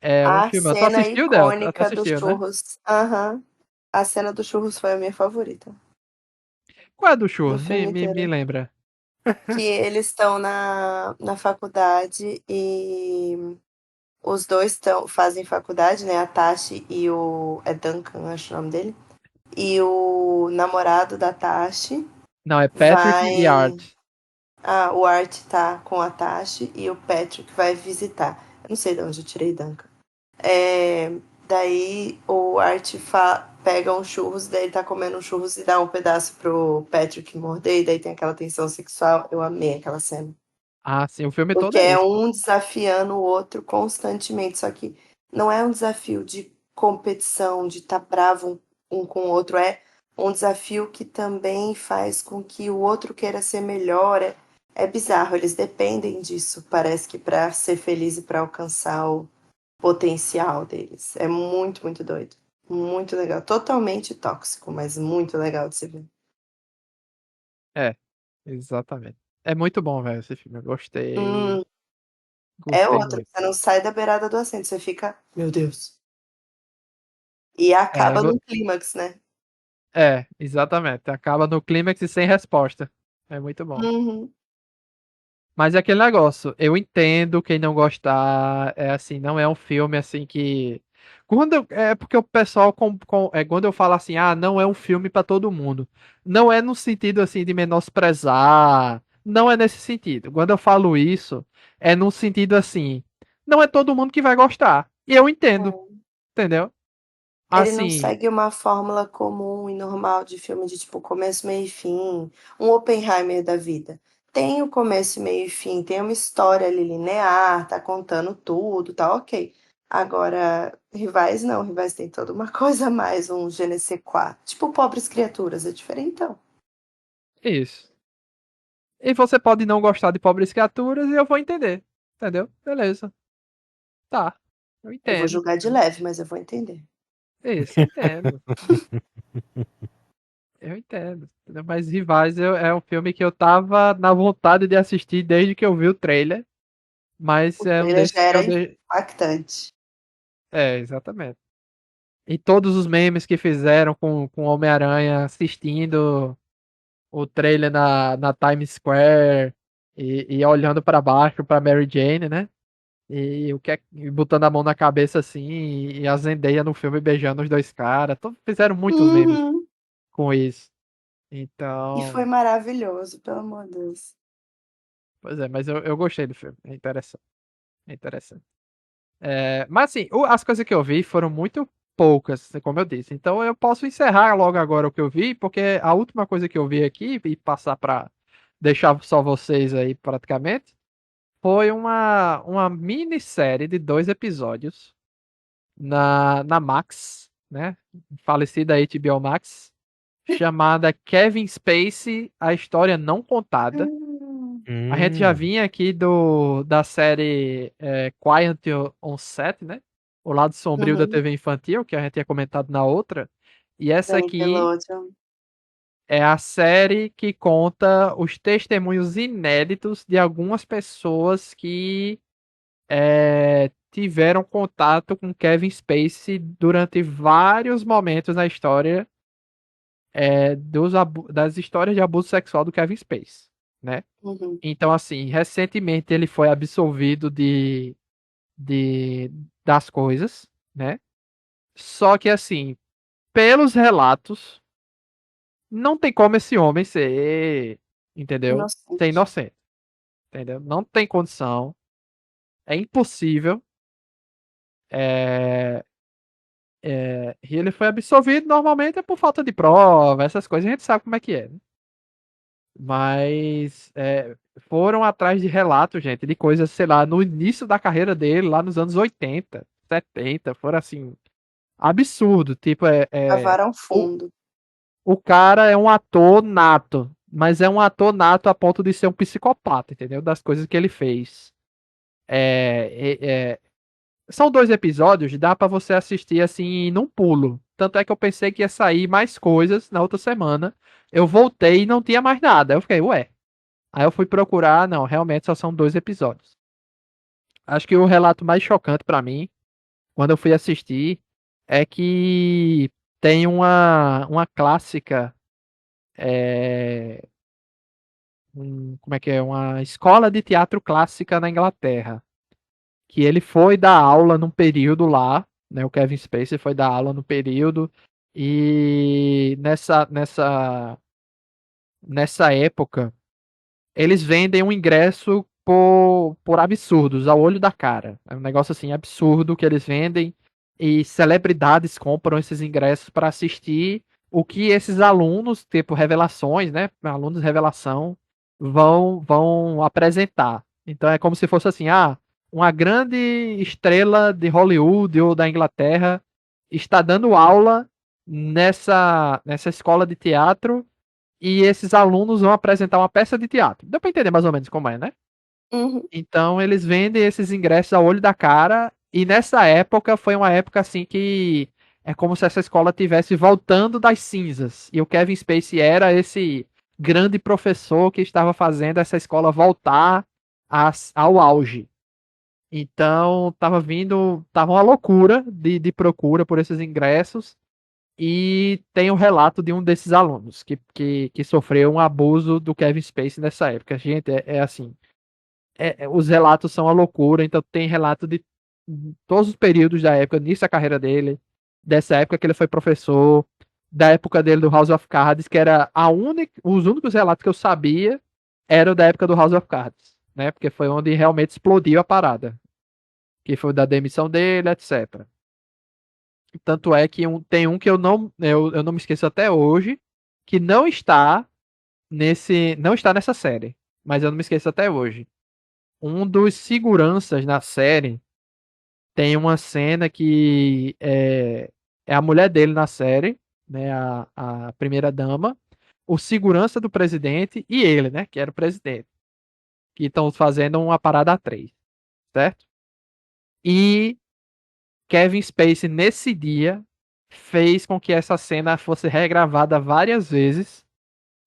É um A filme. Eu só cena assisti o dela. Tu icônica dos assistiu, né? churros. Aham. A cena dos churros foi a minha favorita Qual é do do churro? Me, filme me, me inteiro. lembra. Que eles estão na faculdade e os dois fazem faculdade, né? A Tashi e o. É Duncan, acho o nome dele. E o namorado da Tashi Não, é Patrick e vai. Art. Ah, o Art tá com a Tashi e o Patrick vai visitar. Eu não sei de onde eu tirei Duncan. É, daí o Art pega um churros, daí ele tá comendo um churros e dá um pedaço pro Patrick morder, e daí tem aquela tensão sexual. Eu amei aquela cena. Ah, sim, o filme todo Porque é é esse. um desafiando o outro constantemente. Só que não é um desafio de competição, de estar bravo um com o outro. É um desafio que também faz com que o outro queira ser melhor. É bizarro, eles dependem disso, parece que para ser feliz e para alcançar o potencial deles. É muito, muito doido. Muito legal. Totalmente tóxico, mas muito legal de se ver. É, exatamente. É muito bom, velho, esse filme. Eu gostei. Hum, é Gostei outra. muito. Você não sai da beirada do assento, você fica, meu Deus. E É, acaba num clímax, né? exatamente. Acaba no clímax e sem resposta. É muito bom. Uhum. Mas é aquele negócio, eu entendo quem não gostar, é assim, não é um filme assim que. É porque o pessoal, quando eu falo assim, não é um filme pra todo mundo. Não é no sentido assim de menosprezar, não é nesse sentido. Quando eu falo isso, é no sentido assim, não é todo mundo que vai gostar. E eu entendo, É. entendeu? Ele não Assim, segue uma fórmula comum e normal de filme de tipo começo, meio e fim, um Oppenheimer da vida. Tem o começo, meio e fim, tem uma história ali linear, tá contando tudo, tá ok. Agora, Rivais não, Rivais tem toda uma coisa a mais, um je ne sais quoi. Tipo Pobres Criaturas, é diferentão. isso. E você pode não gostar de Pobres Criaturas e eu vou entender, entendeu? Beleza. Tá. Eu Eu vou entendo. julgar de leve, mas eu vou entender. Isso, entendo. Eu entendo. Entendeu? Mas Rivais é um filme que eu tava na vontade de assistir desde que eu vi o trailer. Mas O é um trailer já desses que era eu dei. impactante. Exatamente. E todos os memes que fizeram com o Homem-Aranha assistindo. o trailer na Times Square e olhando pra baixo pra Mary Jane, né? E botando a mão na cabeça assim, e a Zendaya no filme beijando os dois caras. Fizeram muitos memes Uhum. com isso. E foi Então, maravilhoso, pelo amor de Deus. pois é, mas eu gostei do filme. É interessante. É interessante. Mas assim, as coisas que eu vi foram muito poucas, como eu disse. Então eu posso encerrar logo agora o que eu vi, porque a última coisa que eu vi aqui e passar para deixar só vocês aí praticamente foi uma minissérie de 2 episódios na Max, né? Falecida HBO Max, chamada Kevin Spacey, a história não contada. Hum. A gente já vinha aqui da série Quiet on Set, né? O lado sombrio da Uhum. TV infantil, que a gente tinha comentado na outra. E Da essa aqui Nickelodeon. é a série que conta os testemunhos inéditos de algumas pessoas que tiveram contato com Kevin Spacey durante vários momentos na história das histórias de abuso sexual do Kevin Spacey, né? Uhum. Então, assim, recentemente ele foi absolvido das coisas, né? Só que, assim, pelos relatos, não tem como esse homem entendeu? Ser Inocente. inocente, entendeu? Não tem condição, é impossível. É, e ele foi absolvido, normalmente é por falta de prova, essas coisas, a gente sabe como é que é, né? Mas foram atrás de relatos, gente, de coisas, sei lá, no início da carreira dele, lá nos anos 80, 70, foram assim, absurdo. Tipo, Cavaram o, fundo. o cara é um ator nato, mas é um ator nato a ponto de ser um psicopata, entendeu? Das coisas que ele fez. São 2 episódios, dá pra você assistir assim num pulo. Tanto é que eu pensei que ia sair mais coisas na outra semana. Eu voltei e não tinha mais nada. Eu fiquei, ué. Aí eu fui procurar, não, realmente só são 2 episódios. Acho que o relato mais chocante pra mim, quando eu fui assistir, é que tem uma clássica, é, como é que é? Uma escola de teatro clássica na Inglaterra, que ele foi dar aula num período lá, né? O Kevin Spacey foi dar aula no período, e nessa época eles vendem um ingresso por absurdos, ao olho da cara. É um negócio assim absurdo que eles vendem e celebridades compram esses ingressos para assistir o que esses alunos, tipo revelações, né? Alunos revelação, vão apresentar. Então é como se fosse assim, uma grande estrela de Hollywood ou da Inglaterra está dando aula nessa escola de teatro e esses alunos vão apresentar uma peça de teatro. Deu para entender mais ou menos como é, né? Uhum. Então eles vendem esses ingressos ao olho da cara e nessa época foi uma época assim que é como se essa escola tivesse voltando das cinzas e o Kevin Spacey era esse grande professor que estava fazendo essa escola voltar ao auge. Então tava uma loucura de procura por esses ingressos e tem o relato de um desses alunos que sofreu um abuso do Kevin Spacey nessa época. Gente, é assim, os relatos são a loucura, então tem relato de todos os períodos da época, início da carreira dele, dessa época que ele foi professor, da época dele do House of Cards, que era os únicos relatos que eu sabia eram da época do House of Cards, né? Porque foi onde realmente explodiu a parada, que foi da demissão dele, etc. Tanto é que tem um que eu não me esqueço até hoje, que não está nessa série, mas eu não me esqueço até hoje. Um dos seguranças na série tem uma cena que é a mulher dele na série, né, a primeira dama, o segurança do presidente e ele, né, que era o presidente, que estão fazendo uma parada a três, certo? E Kevin Spacey nesse dia fez com que essa cena fosse regravada várias vezes,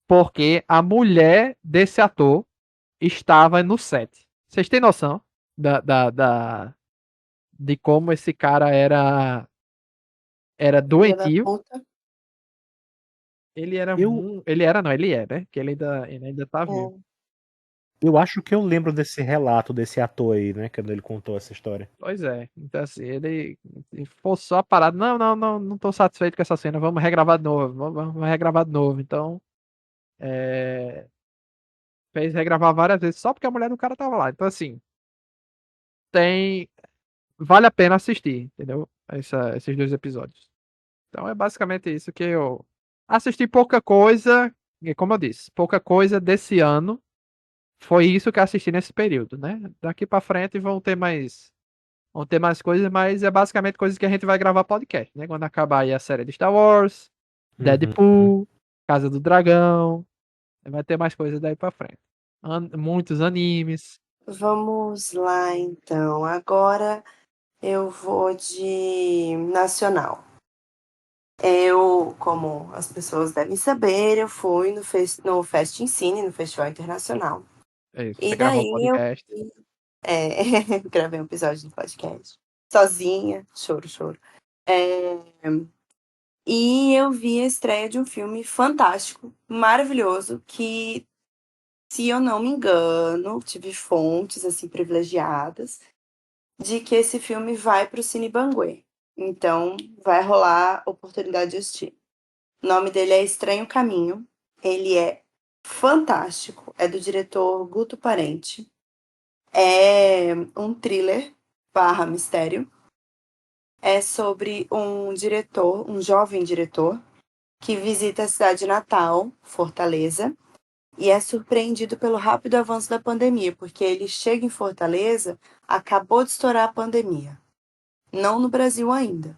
porque a mulher desse ator estava no set. Vocês têm noção de como esse cara era Filha da doentio? puta. Ele era Eu, ele era não, ele é, né, que ele ainda tá vivo. É. eu acho que eu lembro desse relato desse ator aí, né? Quando ele contou essa história. Pois é, então assim, ele forçou a parada, não tô satisfeito com essa cena, vamos regravar de novo, vamos regravar de novo. Então, é, fez regravar várias vezes só porque a mulher do cara tava lá. Então assim, tem vale a pena assistir, entendeu? Esses 2 episódios. Então é basicamente isso que eu assisti pouca coisa, e como eu disse, pouca coisa desse ano. Foi isso que eu assisti nesse período, né? Daqui pra frente vão ter mais coisas, mas é basicamente coisas que a gente vai gravar podcast, né? Quando acabar aí a série de Star Wars, Uhum. Deadpool, Casa do Dragão, vai ter mais coisas daí pra frente. Muitos animes. Vamos lá, então. Agora eu vou de nacional. Eu, como as pessoas devem saber, eu fui no Fest Cine, no Festival Internacional. É isso, E você gravou um daí eu podcast. é, gravei um episódio do podcast. Sozinha, choro, choro. É, e eu vi a estreia de um filme fantástico, maravilhoso, que, se eu não me engano, tive fontes assim privilegiadas de que esse filme vai para o Cine Banguê. Então, vai rolar oportunidade de assistir. O nome dele é Estranho Caminho. Ele é fantástico. É do diretor Guto Parente. É um thriller barra mistério. É sobre um diretor, um jovem diretor, que visita a cidade natal, Fortaleza, e é surpreendido pelo rápido avanço da pandemia, porque ele chega em Fortaleza, acabou de estourar a pandemia. Não no Brasil ainda.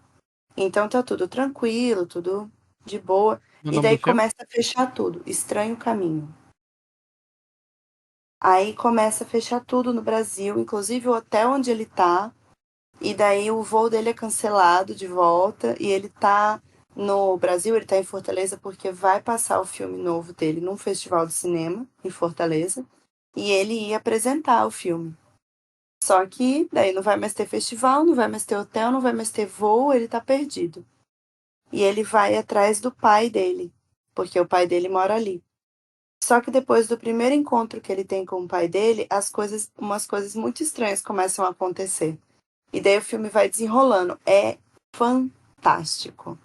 Então tá tudo tranquilo, tudo de boa. O E nome do daí filme? começa a fechar tudo. Estranho Caminho. Aí começa a fechar tudo no Brasil, inclusive o hotel onde ele tá. E daí o voo dele é cancelado de volta. E ele tá no Brasil, ele tá em Fortaleza, porque vai passar o filme novo dele num festival de cinema em Fortaleza. E ele ia apresentar o filme. Só que daí não vai mais ter festival, não vai mais ter hotel, não vai mais ter voo, ele tá perdido. E ele vai atrás do pai dele, porque o pai dele mora ali. Só que depois do primeiro encontro que ele tem com o pai dele, umas coisas muito estranhas começam a acontecer. E daí o filme vai desenrolando. É fantástico.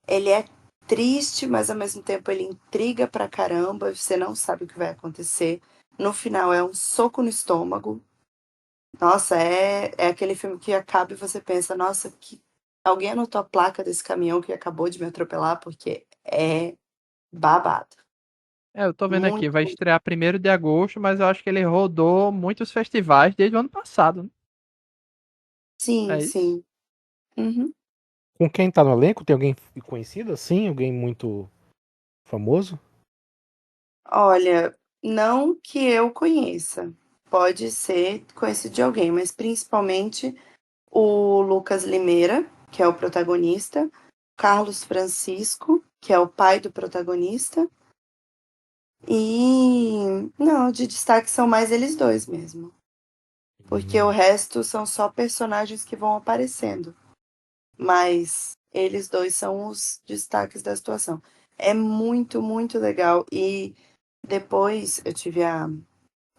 Ele é triste, mas ao mesmo tempo ele intriga pra caramba. Você não sabe o que vai acontecer. No final é um soco no estômago. Nossa, é aquele filme que acaba e você pensa, nossa, que alguém anotou a placa desse caminhão que acabou de me atropelar, porque é babado. Eu tô vendo aqui, Muito, vai muito. estrear 1º de agosto, mas eu acho que ele rodou muitos festivais desde o ano passado, né? Sim, É isso? sim. Uhum. Com quem tá no elenco? Tem alguém conhecido assim? Alguém muito famoso? Olha, não que eu conheça. Pode ser conhecido de alguém, mas principalmente o Lucas Limeira, que é o protagonista, Carlos Francisco, que é o pai do protagonista, e não, de destaque são mais eles dois mesmo, porque o resto são só personagens que vão aparecendo, mas eles dois são os destaques da situação. É muito, muito legal e depois eu tive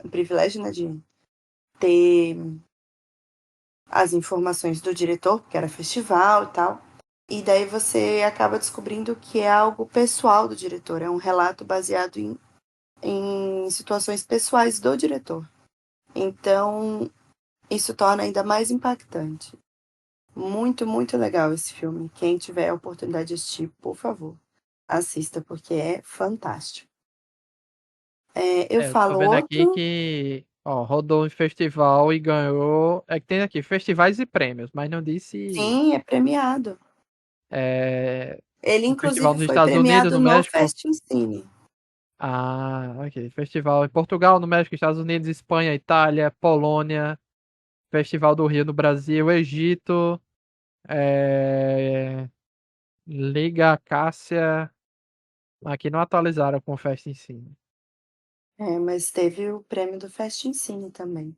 o privilégio, né, de ter as informações do diretor, porque era festival e tal. E daí você acaba descobrindo que é algo pessoal do diretor, é um relato baseado em situações pessoais do diretor. Então, isso torna ainda mais impactante. Muito, muito legal esse filme. Quem tiver a oportunidade de assistir, por favor, assista, porque é fantástico. Eu Eu tô falo vendo aqui outro. que, ó, rodou em festival e ganhou. É que tem aqui festivais e prêmios, mas não disse Sim, é premiado. é, Ele, um festival inclusive, nos foi Estados Unidos, premiado no no México. Fest Cine. Ah, ok. Festival em Portugal, no México, Estados Unidos, Espanha, Itália, Polônia, Festival do Rio no Brasil, Egito, é, Liga Cássia. Aqui não atualizaram com festa em si. Mas teve o prêmio do Fest Cine também.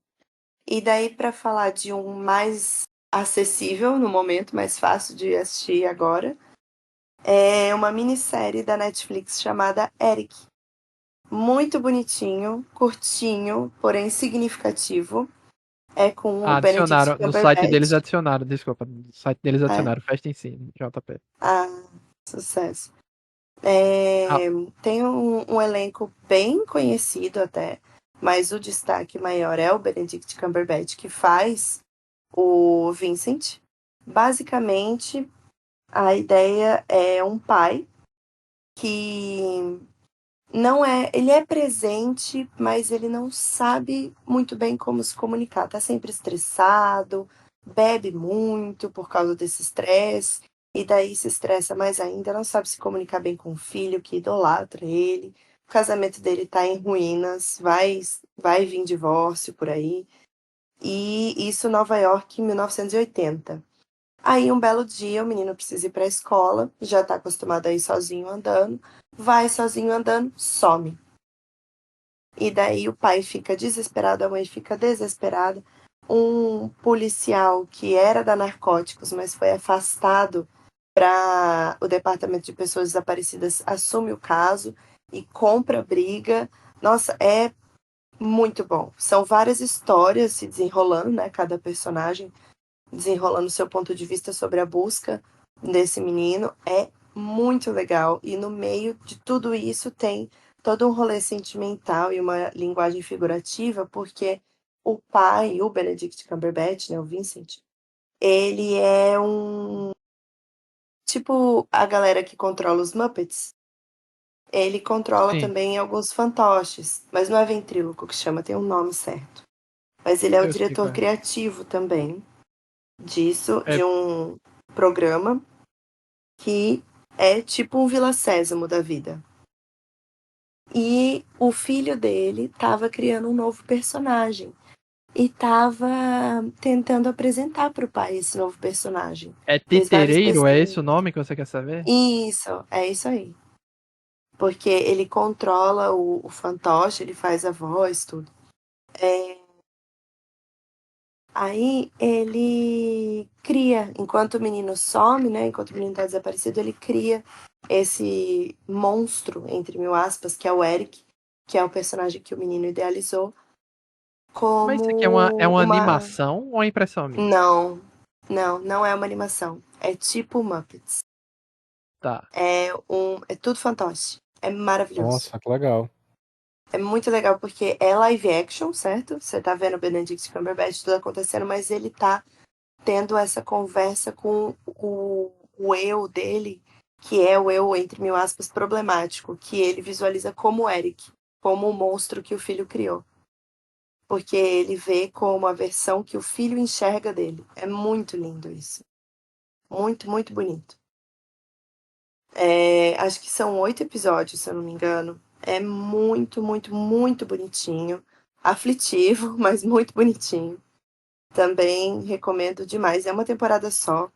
E daí, para falar de um mais acessível no momento, mais fácil de assistir agora, É uma minissérie da Netflix chamada Eric. Muito bonitinho, curtinho, porém significativo. É com o Benedict Adicionaram, no site deles Cumberbatch. adicionaram, desculpa, no site deles É, adicionaram, Festa em Si, JP. sucesso. Ah, Tem um elenco bem conhecido até, mas o destaque maior é o Benedict Cumberbatch, que faz o Vincent. Basicamente, a ideia é um pai que não é, ele é presente, mas ele não sabe muito bem como se comunicar. Tá sempre estressado, bebe muito por causa desse estresse, e daí se estressa mais ainda, não sabe se comunicar bem com o filho que idolatra ele. O casamento dele tá em ruínas, vai vir divórcio por aí. E isso Nova York em 1980. Aí um belo dia o menino precisa ir para a escola, já tá acostumado a ir sozinho andando, vai sozinho andando, some. E daí o pai fica desesperado, a mãe fica desesperada. Um policial que era da Narcóticos, mas foi afastado para o Departamento de Pessoas Desaparecidas, assume o caso e compra a briga. Nossa, é muito bom. São várias histórias se desenrolando, né? Cada personagem desenrolando seu ponto de vista sobre a busca desse menino. É muito legal. E no meio de tudo isso tem todo um rolê sentimental e uma linguagem figurativa, porque o pai, o Benedict Cumberbatch, né, o Vincent, ele é um tipo a galera que controla os Muppets. Ele controla sim, também alguns fantoches, mas não é ventríloco que chama, tem um nome certo. Mas ele é o eu sei diretor qual é. criativo também disso, É, de um programa que é tipo um Vila Sésamo da vida. E o filho dele estava criando um novo personagem e estava tentando apresentar para o pai esse novo personagem. é Fez vários Titereiro, é esse o desenhos. nome que você quer saber? Isso, é isso aí. Porque ele controla o fantoche, ele faz a voz, tudo. Aí ele cria, enquanto o menino some, né? Enquanto o menino tá desaparecido, ele cria esse monstro, entre mil aspas, que é o Eric, que é o personagem que o menino idealizou, Mas isso aqui é como uma uma. animação ou é impressão minha? Não, não é uma animação. É tipo Muppets. Tá. É tudo fantoche. É maravilhoso. Nossa, que legal. É muito legal porque é live action, certo? Você tá vendo o Benedict Cumberbatch tudo acontecendo, mas ele tá tendo essa conversa com o eu dele, que é o eu, entre mil aspas, problemático, que ele visualiza como Eric, como o monstro que o filho criou. Porque ele vê como a versão que o filho enxerga dele. É muito lindo isso. Muito, muito bonito. Acho que são 8 episódios, se eu não me engano. É muito, muito, muito bonitinho. Aflitivo, mas muito bonitinho. Também recomendo demais. É uma temporada só.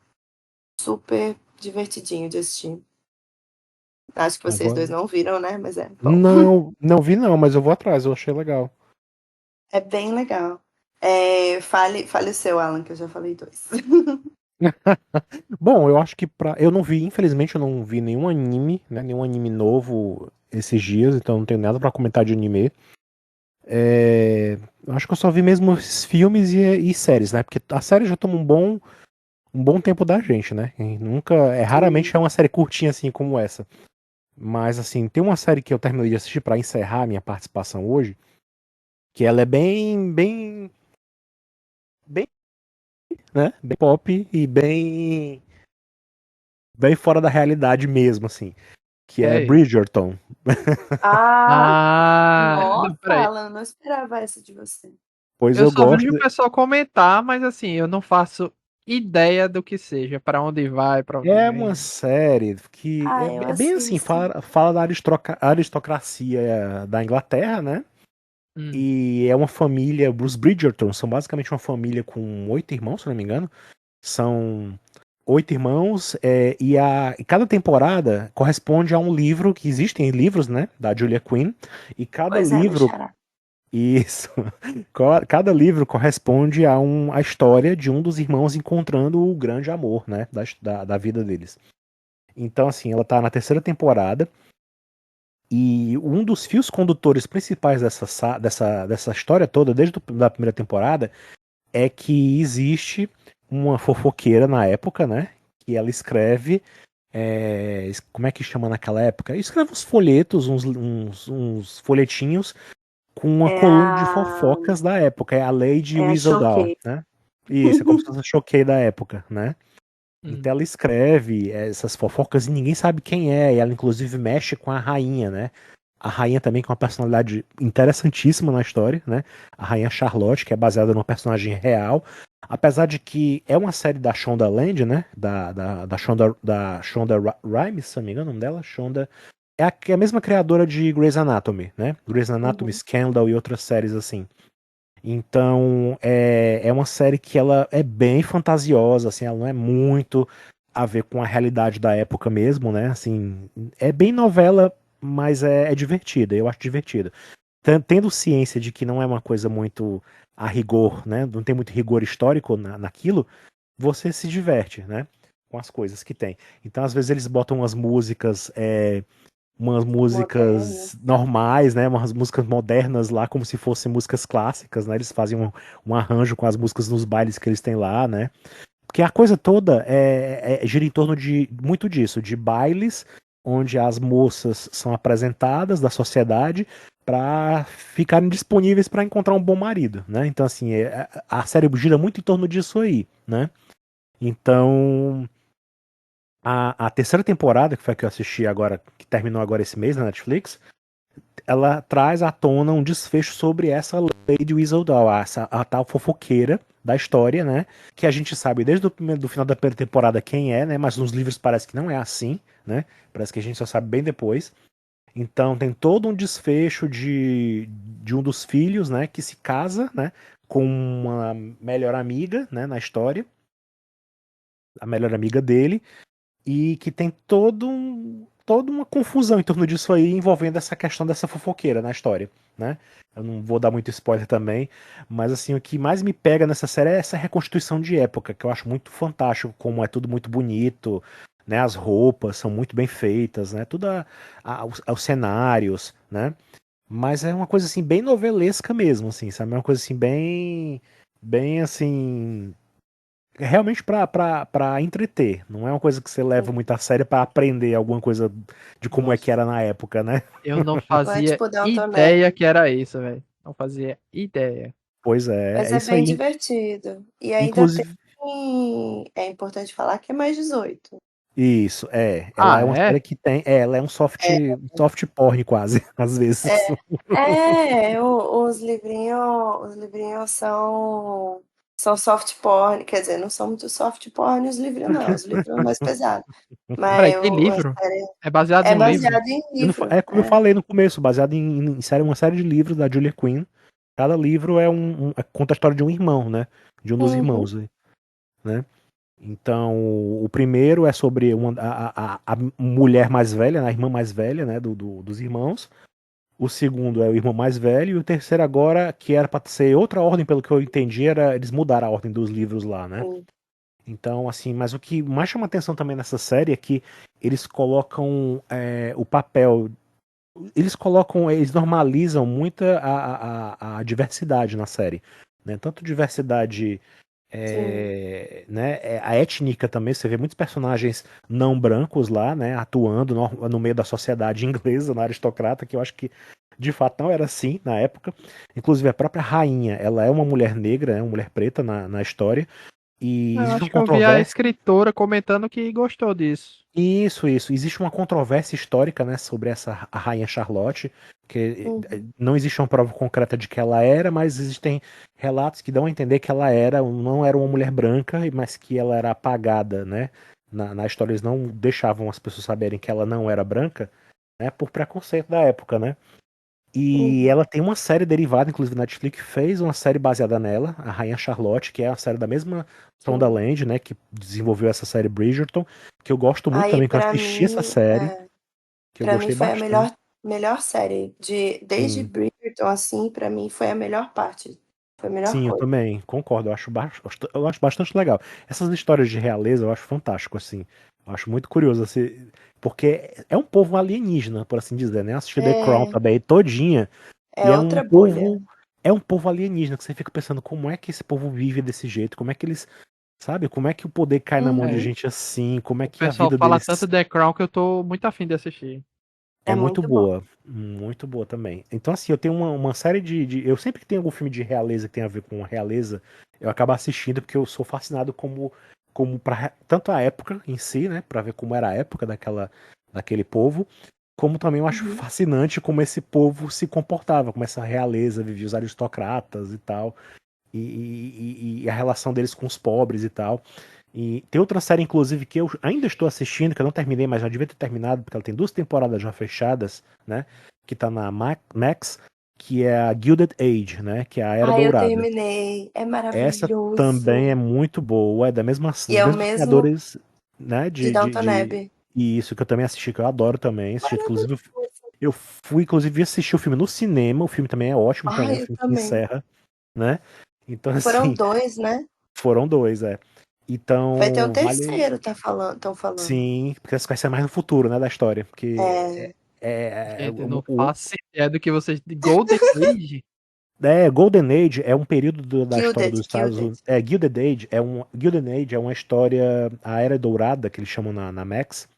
Super divertidinho de assistir. Acho que Eu vocês dois vou- não viram, né? Mas é bom. Não, não vi não, mas eu vou atrás, eu achei legal. É bem legal. Fale o seu, Alan, que eu já falei dois. Bom, eu acho que eu não vi, infelizmente eu não vi nenhum anime, né, nenhum anime novo esses dias, então não tenho nada pra comentar de anime. Eu acho que eu só vi mesmo os filmes e séries, né? Porque a série já toma um bom tempo da gente, né? E raramente é uma série curtinha assim como essa. Mas assim, tem uma série que eu terminei de assistir pra encerrar a minha participação hoje, que ela é bem, né? Bem pop e bem fora da realidade mesmo, assim, que É é aí. Bridgerton. Ah, Não, nossa, peraí. Alan, não esperava essa de você. Pois Eu eu só gosto. vejo o pessoal comentar, mas assim, eu não faço ideia do que seja, pra onde vai, pra onde É uma vem. série que Ah, eu é bem assim, assisto. fala da aristocracia da Inglaterra, né? Hum. E é uma família, os Bridgerton são basicamente uma família com 8 irmãos, se não me engano. São 8 irmãos, e cada temporada corresponde a um livro, que existem livros, né, da Julia Quinn, e cada Pois é, meu livro, xará. isso, cada livro corresponde a história de um dos irmãos encontrando o grande amor, né, da vida deles. Então, assim, ela tá na terceira temporada. E um dos fios condutores principais dessa história toda, desde a primeira temporada, é que existe uma fofoqueira na época, né? Que ela escreve. Como é que chama naquela época? Escreve uns folhetos, uns folhetinhos com uma É coluna de a, fofocas da época. É a Lady é a Whistledown, Choquei. né? Isso, é como se fosse a Choquei da época, né? Hum. Então ela escreve essas fofocas e ninguém sabe quem é. E ela, inclusive, mexe com a rainha, né? A rainha também com uma personalidade interessantíssima na história, né? A rainha Charlotte, que é baseada numa personagem real. Apesar de que é uma série da Shonda Land, né? Da Shonda Rhimes, se não me engano, o nome dela. Shonda. É a mesma criadora de Grey's Anatomy, né? Grey's Anatomy, Uhum. Scandal e outras séries assim. Então, é uma série que ela é bem fantasiosa, assim, ela não é muito a ver com a realidade da época mesmo, né? Assim, é bem novela, mas é divertida, eu acho divertida. Tendo ciência de que não é uma coisa muito a rigor, né? Não tem muito rigor histórico naquilo, você se diverte, né? Com as coisas que tem. Então, às vezes, eles botam umas Moderna. músicas normais, né? Umas músicas modernas lá, como se fossem músicas clássicas, né? Eles fazem um arranjo com as músicas nos bailes que eles têm lá, né? Porque a coisa toda gira em torno de muito disso, de bailes onde as moças são apresentadas da sociedade para ficarem disponíveis para encontrar um bom marido, né? Então assim, a série gira muito em torno disso aí, né? Então a terceira temporada, que foi a que eu assisti agora, que terminou agora esse mês na Netflix, ela traz à tona um desfecho sobre essa Lady Whistledown, a tal fofoqueira da história, né? Que a gente sabe desde do final da primeira temporada quem é, né? Mas nos livros parece que não é assim, né? Parece que a gente só sabe bem depois. Então tem todo um desfecho de um dos filhos, né? Que se casa, né? Com uma melhor amiga, né? Na história. A melhor amiga dele e que tem toda uma confusão em torno disso aí, envolvendo essa questão dessa fofoqueira na história, né? Eu não vou dar muito spoiler também, mas assim, o que mais me pega nessa série é essa reconstituição de época, que eu acho muito fantástico, como é tudo muito bonito, né? As roupas são muito bem feitas, né? Tudo os cenários, né? Mas é uma coisa assim bem novelesca mesmo, assim, sabe? É uma coisa assim bem assim realmente pra entreter. Não é uma coisa que você leva muito a sério pra aprender alguma coisa de como é que Nossa, era na época, né? eu não Não é fazia tipo Downton ideia Abbey. que era isso, velho. Não fazia ideia. Pois Mas é é isso bem aí. divertido. E ainda tem. Inclusive, É importante falar que é mais 18. isso, ela Ah, é uma série é? que tem, ela é É, um soft porn quase, às vezes. os livrinhos são soft porn, quer dizer, não são muito soft porn os livros, não. Os livros são mais pesados. Peraí, Mas tem a livro? série É baseado é num livro? baseada em É livro. como eu falei no começo, baseado em uma série de livros da Julia Quinn. Cada livro conta a história de um irmão, né? De um dos Uhum, irmãos, né? Então, o primeiro é sobre a mulher mais velha, né, a irmã mais velha, né, dos irmãos. O segundo é o irmão mais velho. E o terceiro agora, que era para ser outra ordem, pelo que eu entendi, era eles mudaram a ordem dos livros lá, né? sim, Então, assim, mas o que mais chama atenção também nessa série é que eles colocam o papel. Eles normalizam muito a diversidade na série, né? Tanto diversidade sim. né, a étnica também, você vê muitos personagens não brancos lá, né, atuando no meio da sociedade inglesa, na aristocrata, que eu acho que de fato não era assim na época. Inclusive a própria rainha, ela é uma mulher negra, é uma mulher preta na história, e Eu existe uma acho que eu vi a controvérsia. escritora comentando que gostou disso. Isso. Existe uma controvérsia histórica, né, sobre a rainha Charlotte, que Uhum. não existe uma prova concreta de que ela era, mas existem relatos que dão a entender que ela não era uma mulher branca, mas que ela era apagada, né? Na história eles não deixavam as pessoas saberem que ela não era branca, né, por preconceito da época, né? E Uhum. ela tem uma série derivada, inclusive, na Netflix fez uma série baseada nela, a Rainha Charlotte, que é a série da mesma Sim. Shondaland, né, que desenvolveu essa série Bridgerton, que eu gosto muito Aí, também, que eu pra assisti essa mim, série, que eu para mim gostei foi a bastante. melhor série. Desde Sim. Bridgerton, assim, pra mim foi a melhor parte. Foi a melhor Sim, eu coisa. também concordo. Eu acho bastante legal. Essas histórias de realeza eu acho fantástico, assim. Eu acho muito curioso, assim, porque é um povo alienígena, por assim dizer, né? Assistir The Crown É, também todinha, e é outra bolha. é um povo alienígena que você fica pensando como é que esse povo vive desse jeito, como é que eles, sabe, como é que o poder cai na mão de Uhum. gente assim, como é O que a pessoal vida fala tanto deles The Crown que eu tô muito afim de assistir. É muito bom. muito boa também. Então, assim, eu tenho uma série eu sempre que tem algum filme de realeza que tem a ver com realeza, eu acabo assistindo porque eu sou fascinado como para tanto a época em si, né, pra ver como era a época daquele povo, como também eu acho Uhum. fascinante como esse povo se comportava, como essa realeza vivia, os aristocratas e tal, e a relação deles com os pobres e tal. E tem outra série, inclusive, que eu ainda estou assistindo, que eu não terminei, mas já devia ter terminado, porque ela tem 2 temporadas já fechadas, né? Que tá na Max, que é a Gilded Age, né? Que é a Era Ah, eu Dourada. terminei. É Essa também é maravilhoso. muito boa, é E dos é o mesmos mesmo criadores, né? de Downton Abbey. E isso que eu também assisti, que eu adoro também. Assisti, inclusive, Maravilhoso. eu fui, inclusive, assistir o filme no cinema. O filme também é ótimo também, Ai, o eu filme que também. encerra, né? Então, Foram assim, 2, né? foram dois, é. Vai ter um Então, vale. terceiro, estão falando. Sim, porque isso vai ser mais no futuro, né, da história. Porque É, Gente, eu não faço ideia do que vocês. Golden Age? Golden Age é um período da história Gilded, dos Estados Gilded. Unidos. Gilded Age é uma história, a Era Dourada, que eles chamam na Max,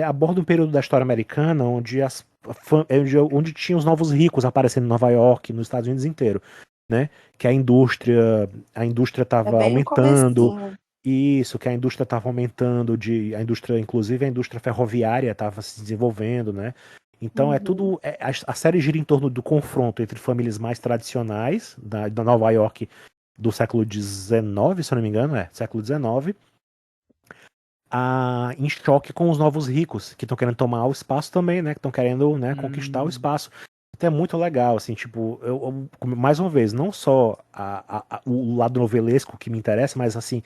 aborda um período da história americana onde onde tinha os novos ricos aparecendo em Nova York, nos Estados Unidos inteiro, né? Que a indústria É estava bem no aumentando. comecinho. Isso, que a indústria estava aumentando, inclusive a indústria ferroviária estava se desenvolvendo, né? Então é Uhum. tudo. A série gira em torno do confronto entre famílias mais tradicionais da Nova York do século XIX, se eu não me engano, século XIX, em choque com os novos ricos, que estão querendo tomar o espaço também, né? Que estão querendo, né, conquistar o Hum. espaço. Então é muito legal, assim, tipo, mais uma vez, não só o lado novelesco que me interessa, mas assim,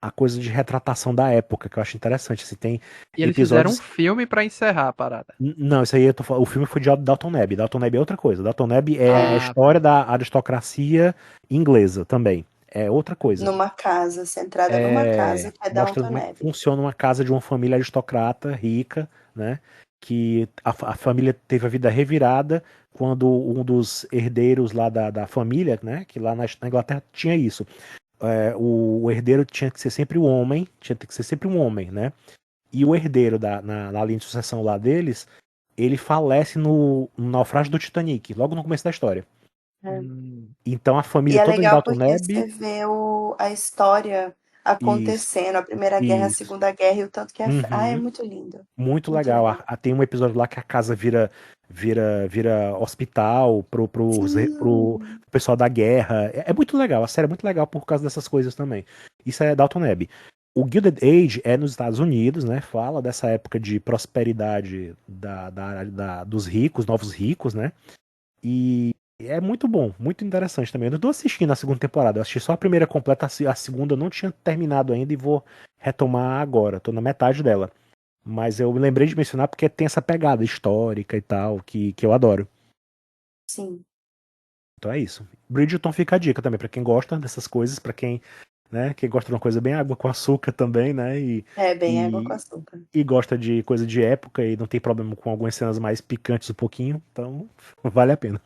a coisa de retratação da época, que eu acho interessante. Assim, tem E eles fizeram um episódios. filme pra encerrar a parada. Não, isso aí o filme foi de Downton Abbey. Downton Abbey é outra coisa. Downton Abbey é a Ah, história da aristocracia inglesa também. É outra coisa. Numa casa, centrada numa casa que é Mostra Downton como é que Abbey. funciona uma casa de uma família aristocrata, rica, né? Que a família teve a vida revirada quando um dos herdeiros lá da família, né? Que lá na Inglaterra tinha isso. O herdeiro tinha que ser sempre o homem, tinha que ser sempre um homem, né? E o herdeiro na linha de sucessão lá deles, ele falece no naufrágio do Titanic, logo no começo da história. É. hum. Então a E família é toda de legal Downton porque você Abbey, vê a história isso, acontecendo, a Primeira Guerra, a isso. Segunda Guerra, e o tanto que é. Ah, é Uhum. muito lindo. Muito Muito legal. legal. Tem um episódio lá que a casa vira hospital pro Sim. pessoal da guerra. É muito legal, a série é muito legal por causa dessas coisas também. Isso é Downton Abbey. O Gilded Age é nos Estados Unidos, né? Fala dessa época de prosperidade dos ricos, novos ricos, né? E é muito bom, muito interessante também. Eu não tô assistindo a segunda temporada, eu assisti só a primeira completa, a segunda eu não tinha terminado ainda e vou retomar agora. Tô na metade dela. Mas eu me lembrei de mencionar porque tem essa pegada histórica e tal, que eu adoro. Sim. Então é isso. Bridgerton fica a dica também, pra quem gosta dessas coisas, pra quem, né, quem gosta de uma coisa bem água com açúcar também, né, É bem água com e, açúcar. e gosta de coisa de época e não tem problema com algumas cenas mais picantes um pouquinho, então vale a pena.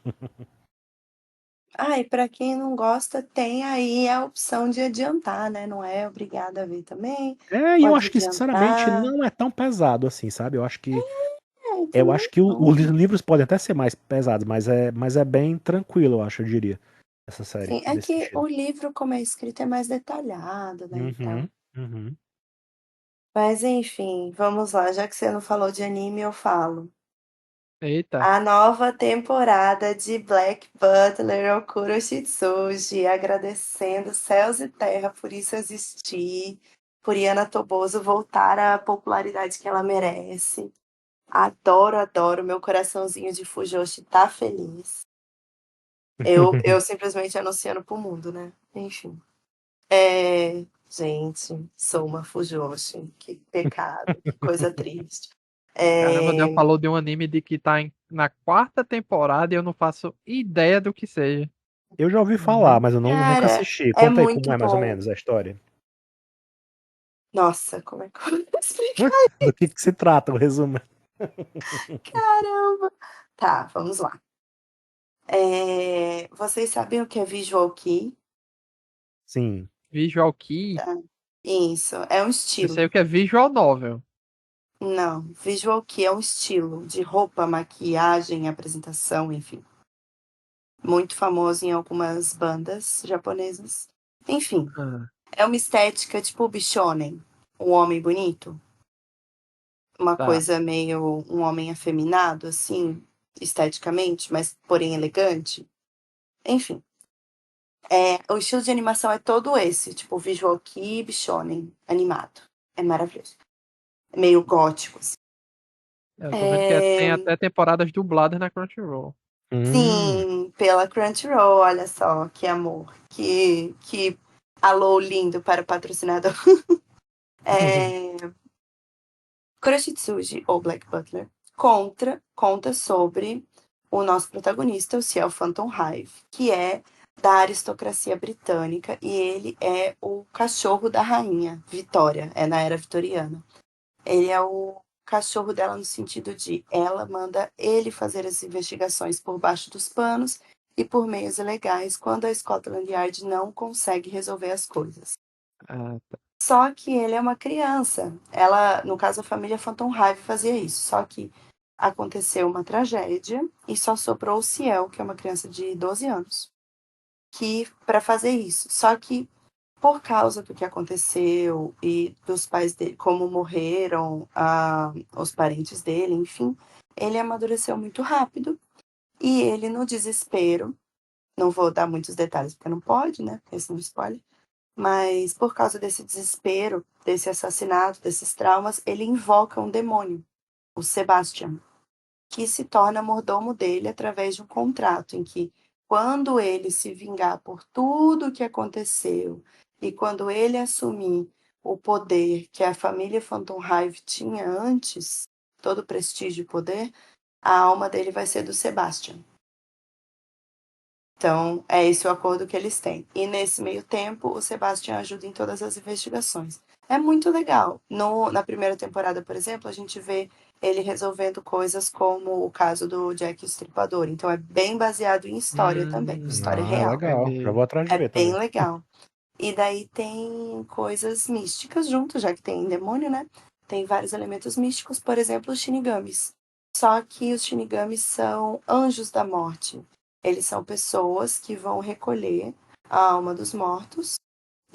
Ah, e pra quem não gosta, tem aí a opção de adiantar, né? Não é obrigado a ver também. E eu Pode acho que, sinceramente, adiantar. não é tão pesado assim, sabe? É, Eu também acho que os não. livros podem até ser mais pesados, mas é bem tranquilo, eu acho, eu diria, essa série, Sim, é nesse que o sentido. livro, como é escrito, é mais detalhado, né, e tal. Uhum, uhum. Mas enfim, vamos lá, já que você não falou de anime, eu falo. Eita. A nova temporada de Black Butler Okuro Shitsuji, agradecendo céus e terra por isso existir, por Yana Toboso voltar à popularidade que ela merece. Adoro, adoro, meu coraçãozinho de Fujoshi tá feliz. Eu simplesmente anunciando pro mundo, né? Enfim. Gente, sou uma Fujoshi. Que pecado, que coisa triste. Caramba, Del É, falou de um anime de que tá na quarta temporada e eu não faço ideia do que seja. Eu já ouvi falar, mas eu nunca Cara, assisti. é Conta aí como muito é mais ou bom. menos a história. Nossa, como é que eu vou explicar? Do que se trata, o resumo? Caramba! Tá, vamos lá. Vocês sabem o que é Visual Kei? Sim. Visual Kei? Tá. Isso, é um Eu estilo. sei o que é Visual Novel. Não, Visual Kei é um estilo de roupa, maquiagem, apresentação, enfim. Muito famoso em algumas bandas japonesas. Enfim, Ah, é uma estética tipo Bishonen, um homem bonito. Uma tá. coisa meio um homem afeminado, assim, esteticamente, mas porém elegante. Enfim, o estilo de animação é todo esse, tipo Visual Kei, Bishonen, animado. É maravilhoso. É meio gótico, assim. Eu tô vendo que tem É, até temporadas dubladas na Crunchyroll. Hum. sim, pela Crunchyroll, olha só, que amor. Que alô lindo para o patrocinador. É, Kuroshitsuji, ou Black Butler, conta sobre o nosso protagonista, o Ciel Phantom Hive, que é da aristocracia britânica e ele é o cachorro da rainha Vitória, é na era vitoriana. Ele é o cachorro dela no sentido de ela manda ele fazer as investigações por baixo dos panos e por meios ilegais quando a Scotland Yard não consegue resolver as coisas. Ah, tá. Só que ele é uma criança. Ela, no caso, a família Phantom Hive fazia isso. Só que aconteceu uma tragédia e só sobrou o Ciel, que é uma criança de 12 anos, que para fazer isso. Só que por causa do que aconteceu e dos pais dele, como morreram, os parentes dele, enfim, ele amadureceu muito rápido e ele, no desespero, não vou dar muitos detalhes porque não pode, né? Porque senão spoiler. Mas por causa desse desespero, desse assassinato, desses traumas, ele invoca um demônio, o Sebastian, que se torna mordomo dele através de um contrato em que, quando ele se vingar por tudo o que aconteceu e quando ele assumir o poder que a família Phantom Hive tinha antes, todo o prestígio e poder, a alma dele vai ser do Sebastian. Então, é esse o acordo que eles têm. E nesse meio tempo, o Sebastian ajuda em todas as investigações. É muito legal. Na primeira temporada, por exemplo, a gente vê ele resolvendo coisas como o caso do Jack o Estripador. Então, é bem baseado em história também, história real. Legal. Já Entendi. vou atrás de É ver bem também. legal. E daí tem coisas místicas junto, já que tem demônio, né? Tem vários elementos místicos, por exemplo, os Shinigamis. Só que os Shinigamis são anjos da morte. Eles são pessoas que vão recolher a alma dos mortos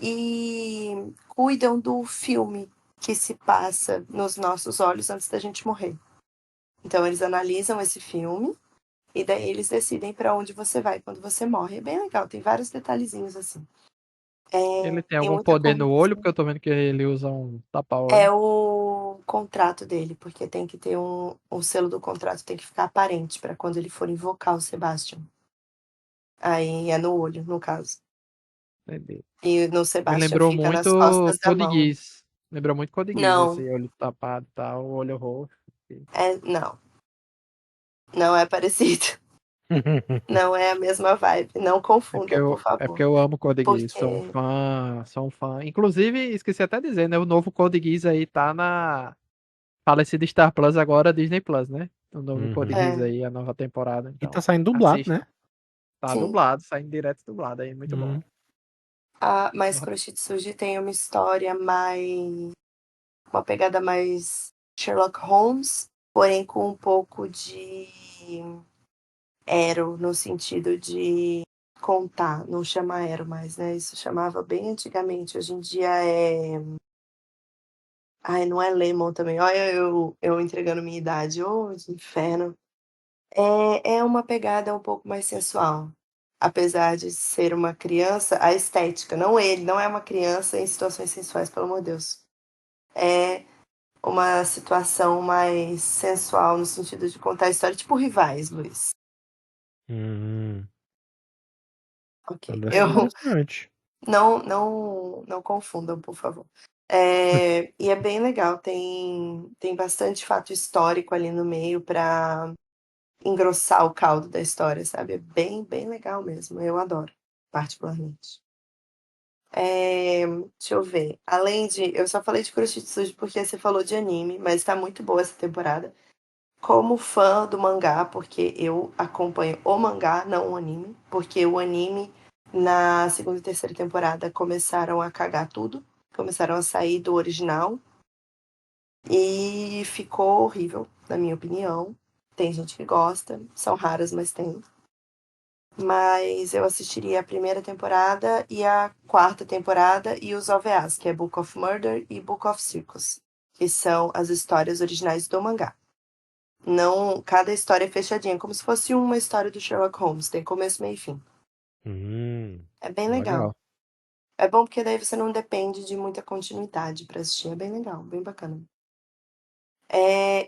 e cuidam do filme que se passa nos nossos olhos antes da gente morrer. Então eles analisam esse filme e daí eles decidem para onde você vai quando você morre. É bem legal, tem vários detalhezinhos assim. Ele tem Tem algum muita poder no olho, conversa. porque eu tô vendo que ele usa um É tapa-olho. o contrato dele, porque tem que ter o selo do contrato, tem que ficar aparente para quando ele for invocar o Sebastian. Aí é no olho, no caso. Entendi. E no Me Sebastian lembrou fica nas muito costas da Code mão. Geass. Lembrou muito Code Geass, esse Não, olho tapado e tal, o olho roxo. não. Não é parecido. Não é a mesma vibe. Não confunda, por É porque favor. eu amo Code Geass, sou um Porque fã, sou um fã. Inclusive, esqueci até de dizer, né? O novo Code Geass aí tá na falecida Star Plus, agora Disney Plus, né? O novo Code Uhum. Geass é, aí, a nova temporada. E tá Então, saindo dublado, né? assistam. Tá sim. dublado, saindo direto dublado aí, muito bom. Mas Kuroshitsuji tem uma história mais. Uma pegada mais Sherlock Holmes, porém com um pouco de Ero, no sentido de contar, não chama Ero mais, né? Isso chamava bem antigamente, hoje em dia é. Ai, não é Lemon também, olha eu entregando minha idade, ô inferno. É uma pegada um pouco mais sensual. Apesar de ser uma criança, a estética, não ele, não é uma criança em situações sensuais, pelo amor de Deus. É uma situação mais sensual no sentido de contar a história, tipo rivais, Luiz. Hum, Ok. Parece Eu interessante. não confundam, por favor. E é bem legal, tem bastante fato histórico ali no meio para engrossar o caldo da história, sabe? É bem, bem legal mesmo. Eu adoro, particularmente. Deixa eu ver. Além de. Eu só falei de Kuroshitsuji porque você falou de anime, mas tá muito boa essa temporada. Como fã do mangá, porque eu acompanho o mangá, não o anime, porque o anime na segunda e terceira temporada começaram a cagar tudo, começaram a sair do original e ficou horrível, na minha opinião. Tem gente que gosta, são raras, mas tem. Mas eu assistiria a primeira temporada e a quarta temporada e os OVAs, que é Book of Murder e Book of Circus, que são as histórias originais do mangá. Não, cada história é fechadinha, como se fosse uma história do Sherlock Holmes, tem começo, meio e fim. É bem legal. Legal. É bom porque daí você não depende de muita continuidade pra assistir, é bem legal, bem bacana.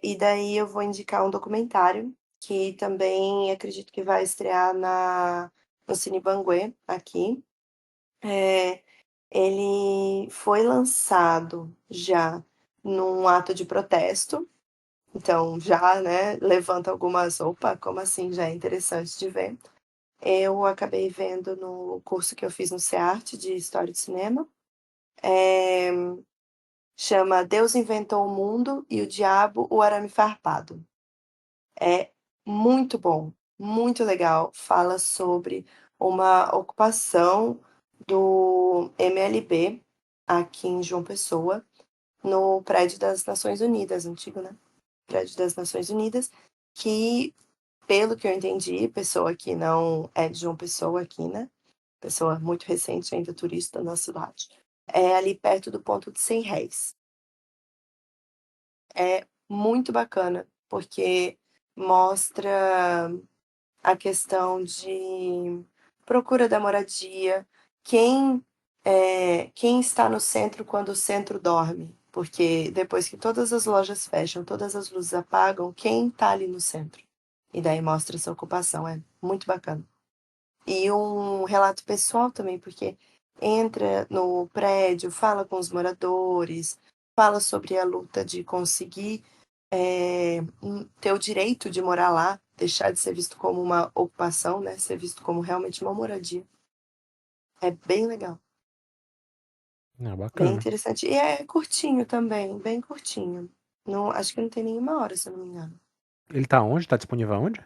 E daí eu vou indicar um documentário que também acredito que vai estrear no Cine Banguê, aqui. Ele foi lançado já num ato de protesto, então já, né, levanta algumas, opa, como assim? Já é interessante de ver. Eu acabei vendo no curso que eu fiz no CEART de História de Cinema. Chama Deus Inventou o Mundo e o Diabo, o Arame Farpado. É muito bom, muito legal. Fala sobre uma ocupação do MLB aqui em João Pessoa, no prédio das Nações Unidas, antigo, né? Prédio das Nações Unidas, que, pelo que eu entendi, pessoa que não é de João Pessoa aqui, né? Pessoa muito recente, ainda turista na cidade. É ali perto do ponto de 100 réis. É muito bacana, porque mostra a questão de procura da moradia, quem está no centro quando o centro dorme. Porque depois que todas as lojas fecham, todas as luzes apagam, quem está ali no centro? E daí mostra essa ocupação, é muito bacana. E um relato pessoal também, porque entra no prédio, fala com os moradores, fala sobre a luta de conseguir ter o direito de morar lá, deixar de ser visto como uma ocupação, né? Ser visto como realmente uma moradia. É bem legal, bem Bacana. interessante. E é curtinho também, bem curtinho. Não, acho que não tem nenhuma hora, se eu não me engano. Ele tá onde? Tá disponível aonde?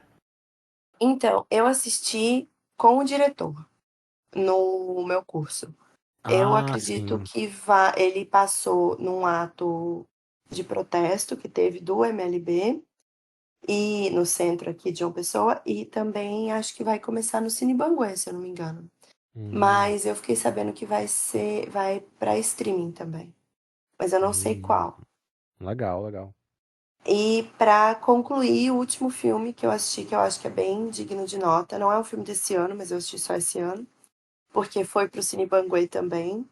Então, eu assisti com o diretor no meu curso. Eu Ah, acredito sim. que ele passou num ato de protesto que teve do MLB e no centro aqui de João Pessoa, e também acho que vai começar no Cine Banguê, se eu não me engano. Hum, Mas eu fiquei sabendo que vai para streaming também, mas eu não sei hum. qual. Legal, legal. E para concluir, o último filme que eu assisti, que eu acho que é bem digno de nota, não é um filme desse ano, mas eu assisti só esse ano, porque foi pro Cine Banguê também,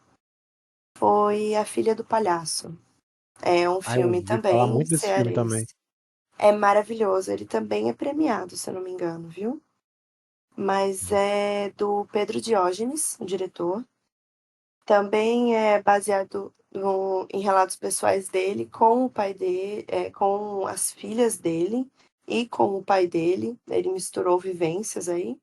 foi A Filha do Palhaço. É um Ah, eu filme ouvi falar também muito desse filme também. cearense. É maravilhoso, ele também é premiado, se eu não me engano, viu? Mas é do Pedro Diógenes, o diretor. Também é baseado em relatos pessoais dele com o pai dele, com as filhas dele e com o pai dele. Ele misturou vivências aí.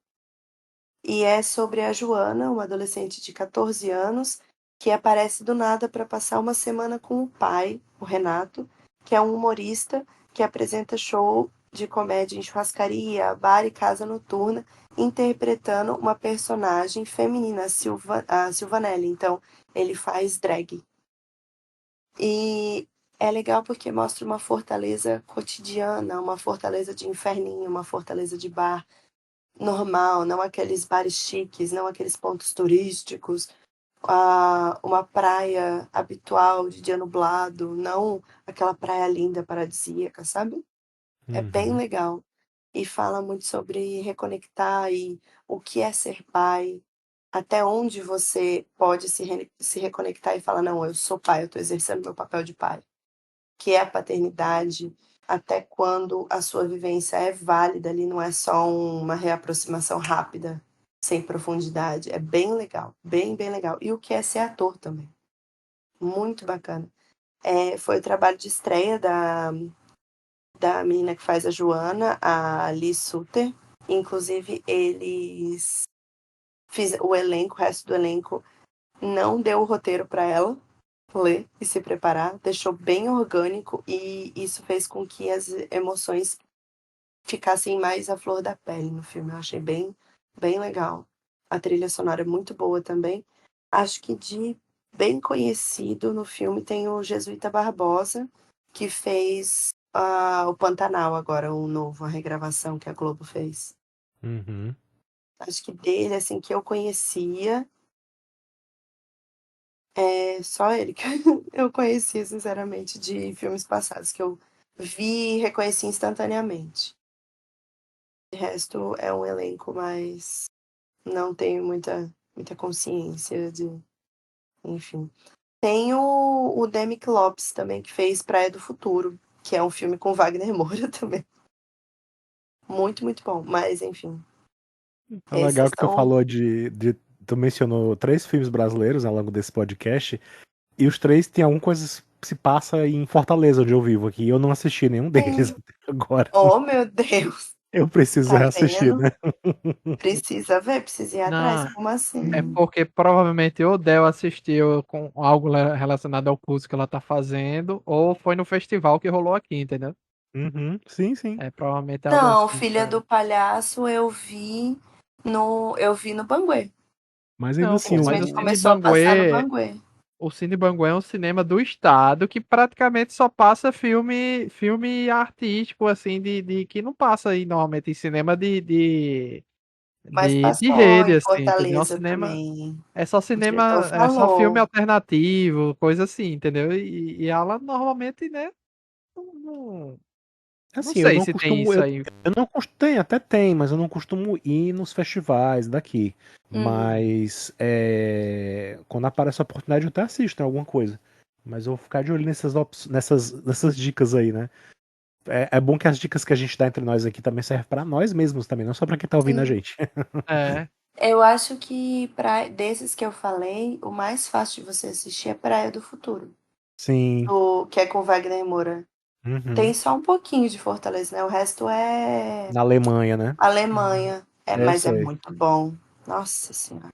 E é sobre a Joana, uma adolescente de 14 anos, que aparece do nada para passar uma semana com o pai, o Renato, que é um humorista que apresenta show de comédia em churrascaria, bar e casa noturna, interpretando uma personagem feminina, a Silvanelli. Então, ele faz drag. E é legal porque mostra uma fortaleza cotidiana, uma fortaleza de inferninho, uma fortaleza de bar normal, não aqueles bares chiques, não aqueles pontos turísticos, uma praia habitual de dia nublado, não aquela praia linda, paradisíaca, sabe? É bem Uhum. legal. E fala muito sobre reconectar e o que é ser pai, até onde você pode se reconectar e falar, não, eu sou pai, eu estou exercendo meu papel de pai, que é a paternidade, até quando a sua vivência é válida ali, não é só uma reaproximação rápida, sem profundidade. É bem legal, bem, bem legal. E o que é ser ator também. Muito bacana. Foi o trabalho de estreia da menina que faz a Joana, a Liz Suter. Inclusive, eles o elenco, o resto do elenco, não deu o roteiro para ela ler e se preparar, deixou bem orgânico e isso fez com que as emoções ficassem mais à flor da pele no filme. Eu achei bem, bem legal. A trilha sonora é muito boa também. Acho que de bem conhecido no filme tem o Jesuíta Barbosa, que fez o Pantanal agora, um novo, a regravação que a Globo fez. Uhum. Acho que dele, assim, que eu conhecia, é só ele que eu conhecia, sinceramente, de filmes passados, que eu vi e reconheci instantaneamente. De resto, é um elenco, mas não tenho muita consciência de. Enfim. Tem o Demick Lopes também, que fez Praia do Futuro, que é um filme com Wagner Moura também. Muito, muito bom. Mas, enfim. É legal Esses que tu são. falou tu mencionou 3 filmes brasileiros ao longo desse podcast, e os 3 tem alguma coisa que se passa em Fortaleza, onde eu vivo aqui. E eu não assisti nenhum deles Sim. até agora. Oh, meu Deus! Eu preciso Tá reassistir, vendo? né? Precisa ver, precisa ir atrás. Não, Como assim? é porque provavelmente o Del assistiu com algo relacionado ao curso que ela tá fazendo, ou foi no festival que rolou aqui, entendeu? Uhum, sim, sim. É provavelmente algo Não, assim. Filha do Palhaço eu vi no Banguê. Mas ainda Não, assim, pô, mas o Simplesmente Cine começou a passar no Banguê. Banguê é um cinema do estado que praticamente só passa filme artístico, assim, de que não passa aí normalmente em cinema Mas de passou rede, em assim, entendeu? É um Fortaleza cinema, também. é só O diretor cinema, é só filme falou. alternativo, coisa assim, entendeu? E ela normalmente, né, não, não assim, eu sei não se tem costumo. isso Eu, aí. eu não costumo. Tem, até tem, mas eu não costumo ir nos festivais daqui. Uhum. Mas quando aparece a oportunidade, eu até assisto em alguma coisa. Mas eu vou ficar de olho nessas dicas aí, né? É bom que as dicas que a gente dá entre nós aqui também servem pra nós mesmos também, não só pra quem tá ouvindo a Sim. gente. É, Eu acho que desses que eu falei, o mais fácil de você assistir é Praia do Futuro. Sim. Que é com Wagner Moura. Uhum. Tem só um pouquinho de Fortaleza, né? O resto é Na Alemanha, né? Alemanha. Eu Mas é sei. muito bom. Nossa Senhora.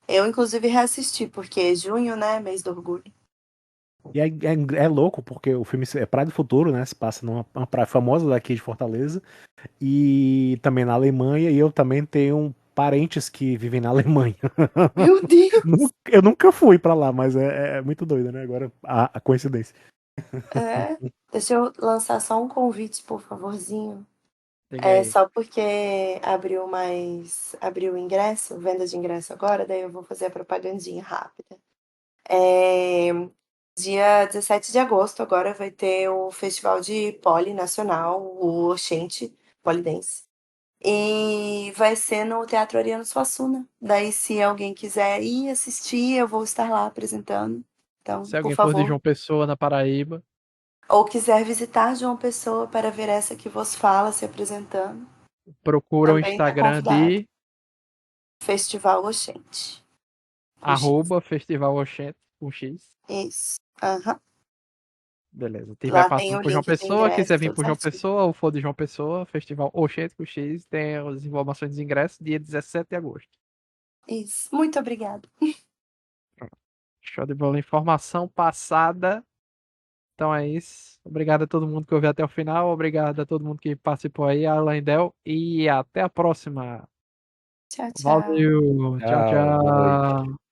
Eu, inclusive, reassisti, porque junho, né? Mês do orgulho. E é louco, porque o filme é Praia do Futuro, né? Se passa numa praia famosa daqui de Fortaleza. E também na Alemanha. E eu também tenho parentes que vivem na Alemanha. Meu Deus! Eu nunca fui pra lá, mas é muito doido, né? Agora a coincidência. É. Deixa eu lançar só um convite, por favorzinho. diga É aí. só porque abriu o ingresso, venda de ingresso agora, daí eu vou fazer a propagandinha rápida. É, dia 17 de agosto agora vai ter o Festival de Poli Nacional, o Oxente Polidense. E vai ser no Teatro Ariano Suassuna. Daí, se alguém quiser ir assistir, eu vou estar lá apresentando. Então, Se por alguém for de favor. João Pessoa, na Paraíba, Ou quiser visitar João Pessoa para ver essa que vos fala se apresentando, procura o também está Instagram convidado. de Festival Oxente. Com X. Festival Oxente, com X. Isso. Aham. Beleza. Se tiver Lá tem passando o por João link do Pessoa, ingresso, quiser vir tudo por João certinho. Pessoa ou for de João Pessoa, Festival Oxente com X, tem as informações dos ingressos, dia 17 de agosto. Isso. Muito obrigada. Show de bola. Informação passada. Então é isso. Obrigado a todo mundo que ouviu até o final. Obrigado a todo mundo que participou aí, Alain Del. E até a próxima. Tchau, tchau. Valeu. Tchau, Tchau, boa noite. tchau.